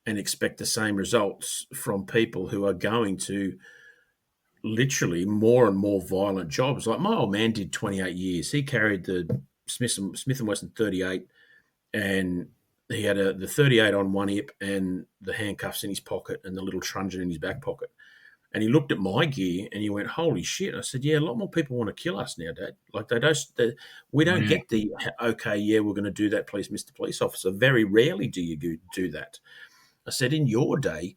and expect the same results from people who are going to literally more and more violent jobs. Like, my old man did 28 years. He carried the Smith & Wesson 38, and he had the 38 on one hip and the handcuffs in his pocket and the little truncheon in his back pocket. And he looked at my gear and he went, "Holy shit!" I said, "Yeah, a lot more people want to kill us now, Dad. Like, we don't get the okay. Yeah, we're going to do that, please, Mr. Police Officer. Very rarely do you do that." I said, "In your day,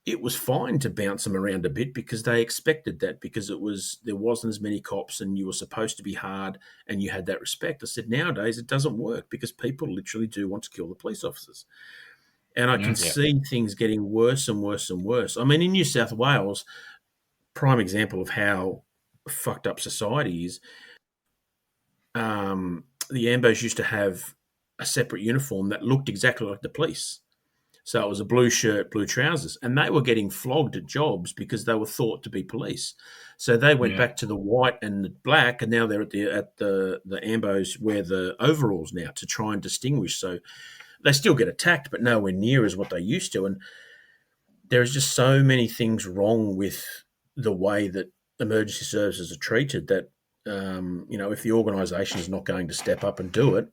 it was fine to bounce them around a bit because they expected that, because there wasn't as many cops and you were supposed to be hard and you had that respect." I said, "Nowadays it doesn't work because people literally do want to kill the police officers." And I can see things getting worse and worse and worse. I mean, in New South Wales, prime example of how fucked up society is, the Ambos used to have a separate uniform that looked exactly like the police. So it was a blue shirt, blue trousers, and they were getting flogged at jobs because they were thought to be police. So they went back to the white and the black, and now they're at the Ambos wear the overalls now to try and distinguish. So they still get attacked, but nowhere near as what they used to. And there's just so many things wrong with the way that emergency services are treated that, if the organisation is not going to step up and do it,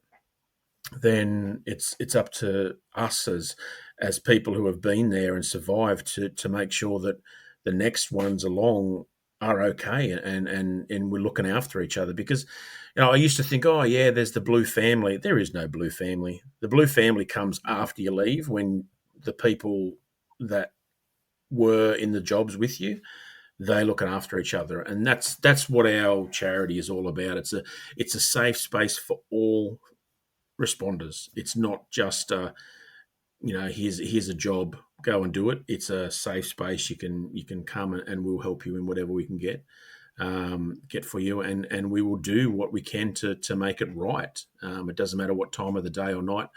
then it's up to us as people who have been there and survived to make sure that the next ones along are okay and we're looking after each other. Because, I used to think, oh yeah, there's the blue family. There is no blue family. The blue family comes after you leave, when the people that were in the jobs with you, they looking after each other. And that's what our charity is all about. It's a safe space for all responders. It's not just here's a job, go and do it. It's a safe space. You can come and we'll help you in whatever we can get for you, and we will do what we can to make it right. It doesn't matter what time of the day or night.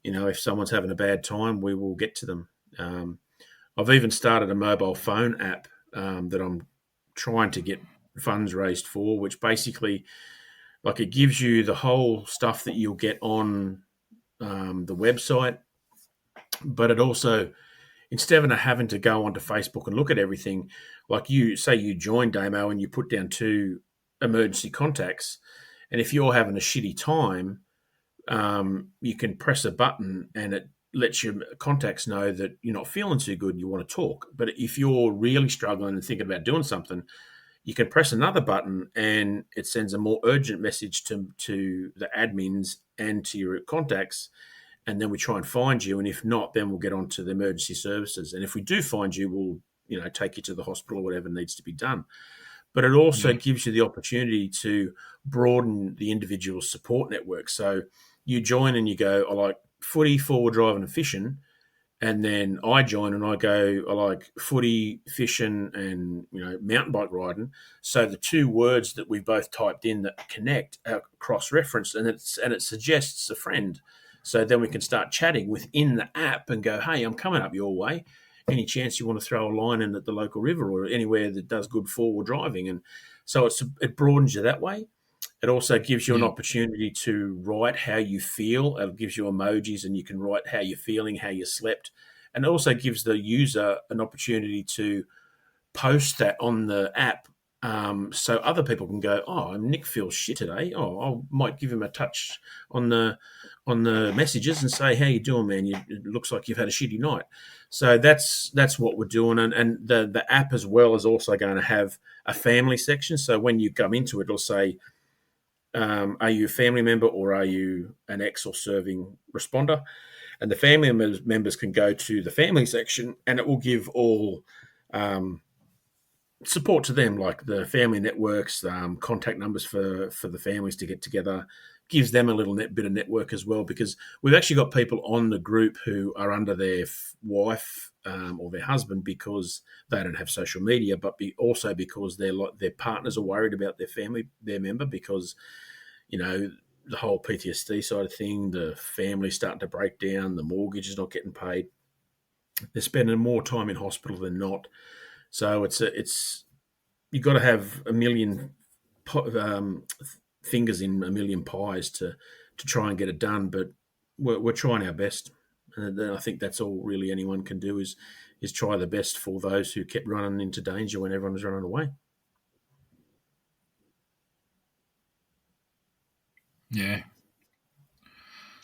If someone's having a bad time, we will get to them. I've even started a mobile phone app that I'm trying to get funds raised for, which basically, like, it gives you the whole stuff that you'll get on the website, but it also, instead of having to go onto Facebook and look at everything, like, you say you join Damo and you put down 2 emergency contacts, and if you're having a shitty time, you can press a button and it lets your contacts know that you're not feeling too good and you want to talk. But if you're really struggling and thinking about doing something, you can press another button and it sends a more urgent message to the admins and to your contacts, and then we try and find you. And if not, then we'll get on to the emergency services. And if we do find you, we'll take you to the hospital or whatever needs to be done. But it also gives you the opportunity to broaden the individual support network. So you join and you go, I like footy, forward driving and fishing. And then I join and I go, I like footy, fishing, and mountain bike riding. So the 2 words that we've both typed in that connect are cross-referenced, and it suggests a friend. So then we can start chatting within the app and go, hey, I'm coming up your way. Any chance you want to throw a line in at the local river or anywhere that does good forward driving? And so it broadens you that way. It also gives you an opportunity to write how you feel. It gives you emojis and you can write how you're feeling, how you slept. And it also gives the user an opportunity to post that on the app so other people can go, oh, Nick feels shit today. Oh, I might give him a touch on the messages and say, how you doing, man? It looks like you've had a shitty night. So that's what we're doing. And the app as well is also going to have a family section. So when you come into it, it'll say, are you a family member or are you an ex or serving responder? And the family members can go to the family section and it will give all support to them, like the family networks, contact numbers for the families to get together, gives them a little bit of network as well, because we've actually got people on the group who are under their wife or their husband because they don't have social media, but also because their partners are worried about their member, because, you know, the whole PTSD side of thing, the family's starting to break down, the mortgage is not getting paid. They're spending more time in hospital than not. So it's you've got to have a million fingers in a million pies to try and get it done. But we're trying our best, and I think that's all really anyone can do is try the best for those who kept running into danger when everyone was running away. Yeah.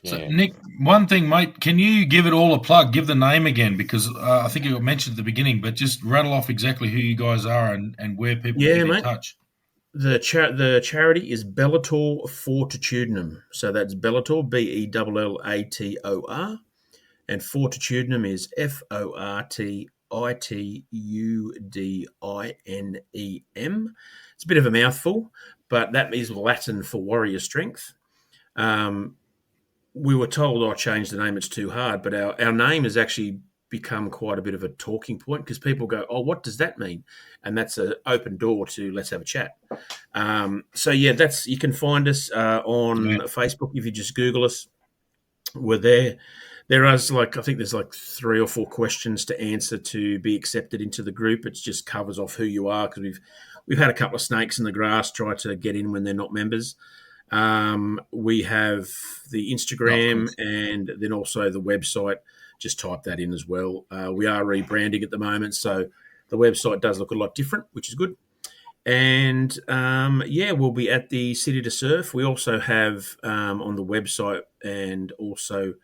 So, Nick, one thing, mate, can you give it all a plug? Give the name again, because I think you mentioned at the beginning, but just rattle off exactly who you guys are and where people can get in touch. The charity is Bellator Fortitudinem. So that's Bellator, Bellator, and Fortitudinem is Fortitudinem. It's a bit of a mouthful, but that is Latin for warrior strength. We were told, I changed the name, it's too hard, but our name has actually become quite a bit of a talking point because people go, oh, what does that mean? And that's an open door to let's have a chat. So yeah, you can find us on Facebook if you just Google us. We're there. There is I think there's 3 or 4 questions to answer to be accepted into the group. It just covers off who you are, because we've had a couple of snakes in the grass try to get in when they're not members. We have the Instagram and then also the website. Just type that in as well. We are rebranding at the moment, so the website does look a lot different, which is good. And we'll be at the City to Surf. We also have on the website, and also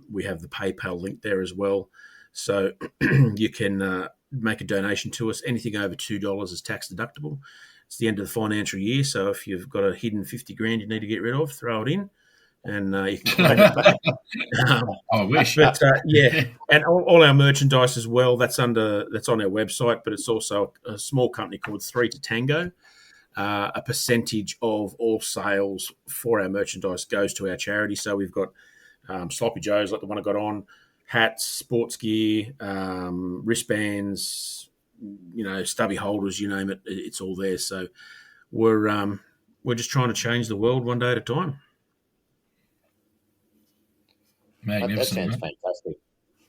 we have the PayPal link there as well. So you can make a donation to us. Anything over $2 is tax deductible. It's the end of the financial year, so if you've got a hidden $50,000 you need to get rid of, throw it in, and you can claim it back. I wish. But and all our merchandise as well. That's on our website, but it's also a small company called 3 to Tango. A percentage of all sales for our merchandise goes to our charity. So we've got sloppy joes like the one I got on, hats, sports gear, wristbands, stubby holders, you name it, it's all there. So we're just trying to change the world one day at a time. That sounds fantastic.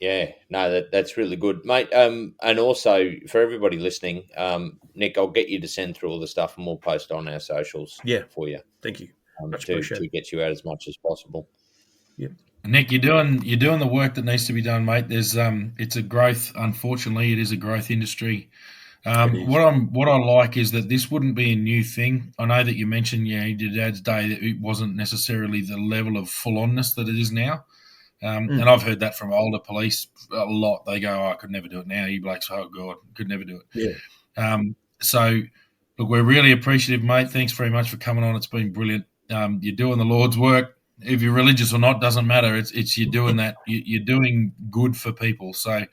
Yeah, no, that's really good, mate. And also for everybody listening, Nick, I'll get you to send through all the stuff and we'll post on our socials for you. Thank you. To get you out as much as possible. Yeah. Nick, you're doing the work that needs to be done, mate. There's it's a growth. Unfortunately, it is a growth industry. What I like is that this wouldn't be a new thing. I know that you mentioned, your dad's day, that it wasn't necessarily the level of full-onness that it is now. And I've heard that from older police a lot. They go, I could never do it now. You blokes, oh God, could never do it. Yeah. So, look, we're really appreciative, mate. Thanks very much for coming on. It's been brilliant. You're doing the Lord's work. If you're religious or not, doesn't matter. It's you're doing that. You're doing good for people. So,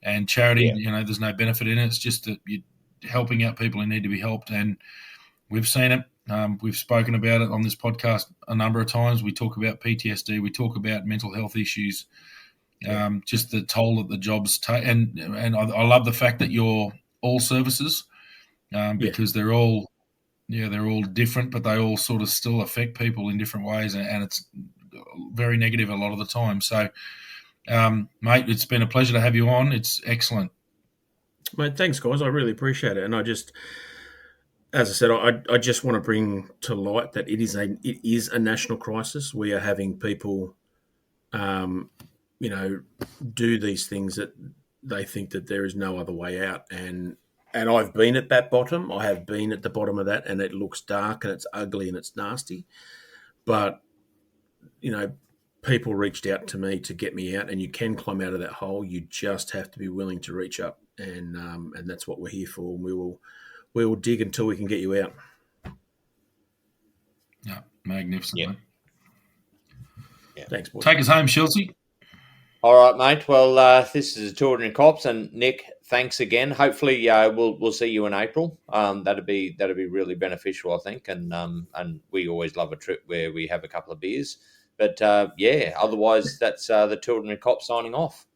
and charity, there's no benefit in it. It's just that you're helping out people who need to be helped. And we've seen it. We've spoken about it on this podcast a number of times. We talk about PTSD. We talk about mental health issues. Just the toll that the jobs take. And I love the fact that you're all services because they're all different, but they all sort of still affect people in different ways. And it's very negative a lot of the time. So, mate, it's been a pleasure to have you on. It's excellent. Mate, thanks, guys. I really appreciate it. And I just, as I said, I just want to bring to light that it is a national crisis. We are having people, do these things that they think that there is no other way out. And I've been at that bottom. I have been at the bottom of that, and it looks dark and it's ugly and it's nasty. But, people reached out to me to get me out, and you can climb out of that hole. You just have to be willing to reach up, and that's what we're here for. And we will dig until we can get you out. Yeah, magnificent. Yeah. Mate. Yeah. Thanks, boys. Take us home, Chelsea. All right, mate. Well, this is Extraordinary Cops, and Nick, thanks again. Hopefully, we'll see you in April. That'd be really beneficial, I think, and we always love a trip where we have a couple of beers. But otherwise, that's the Extraordinary Cops signing off.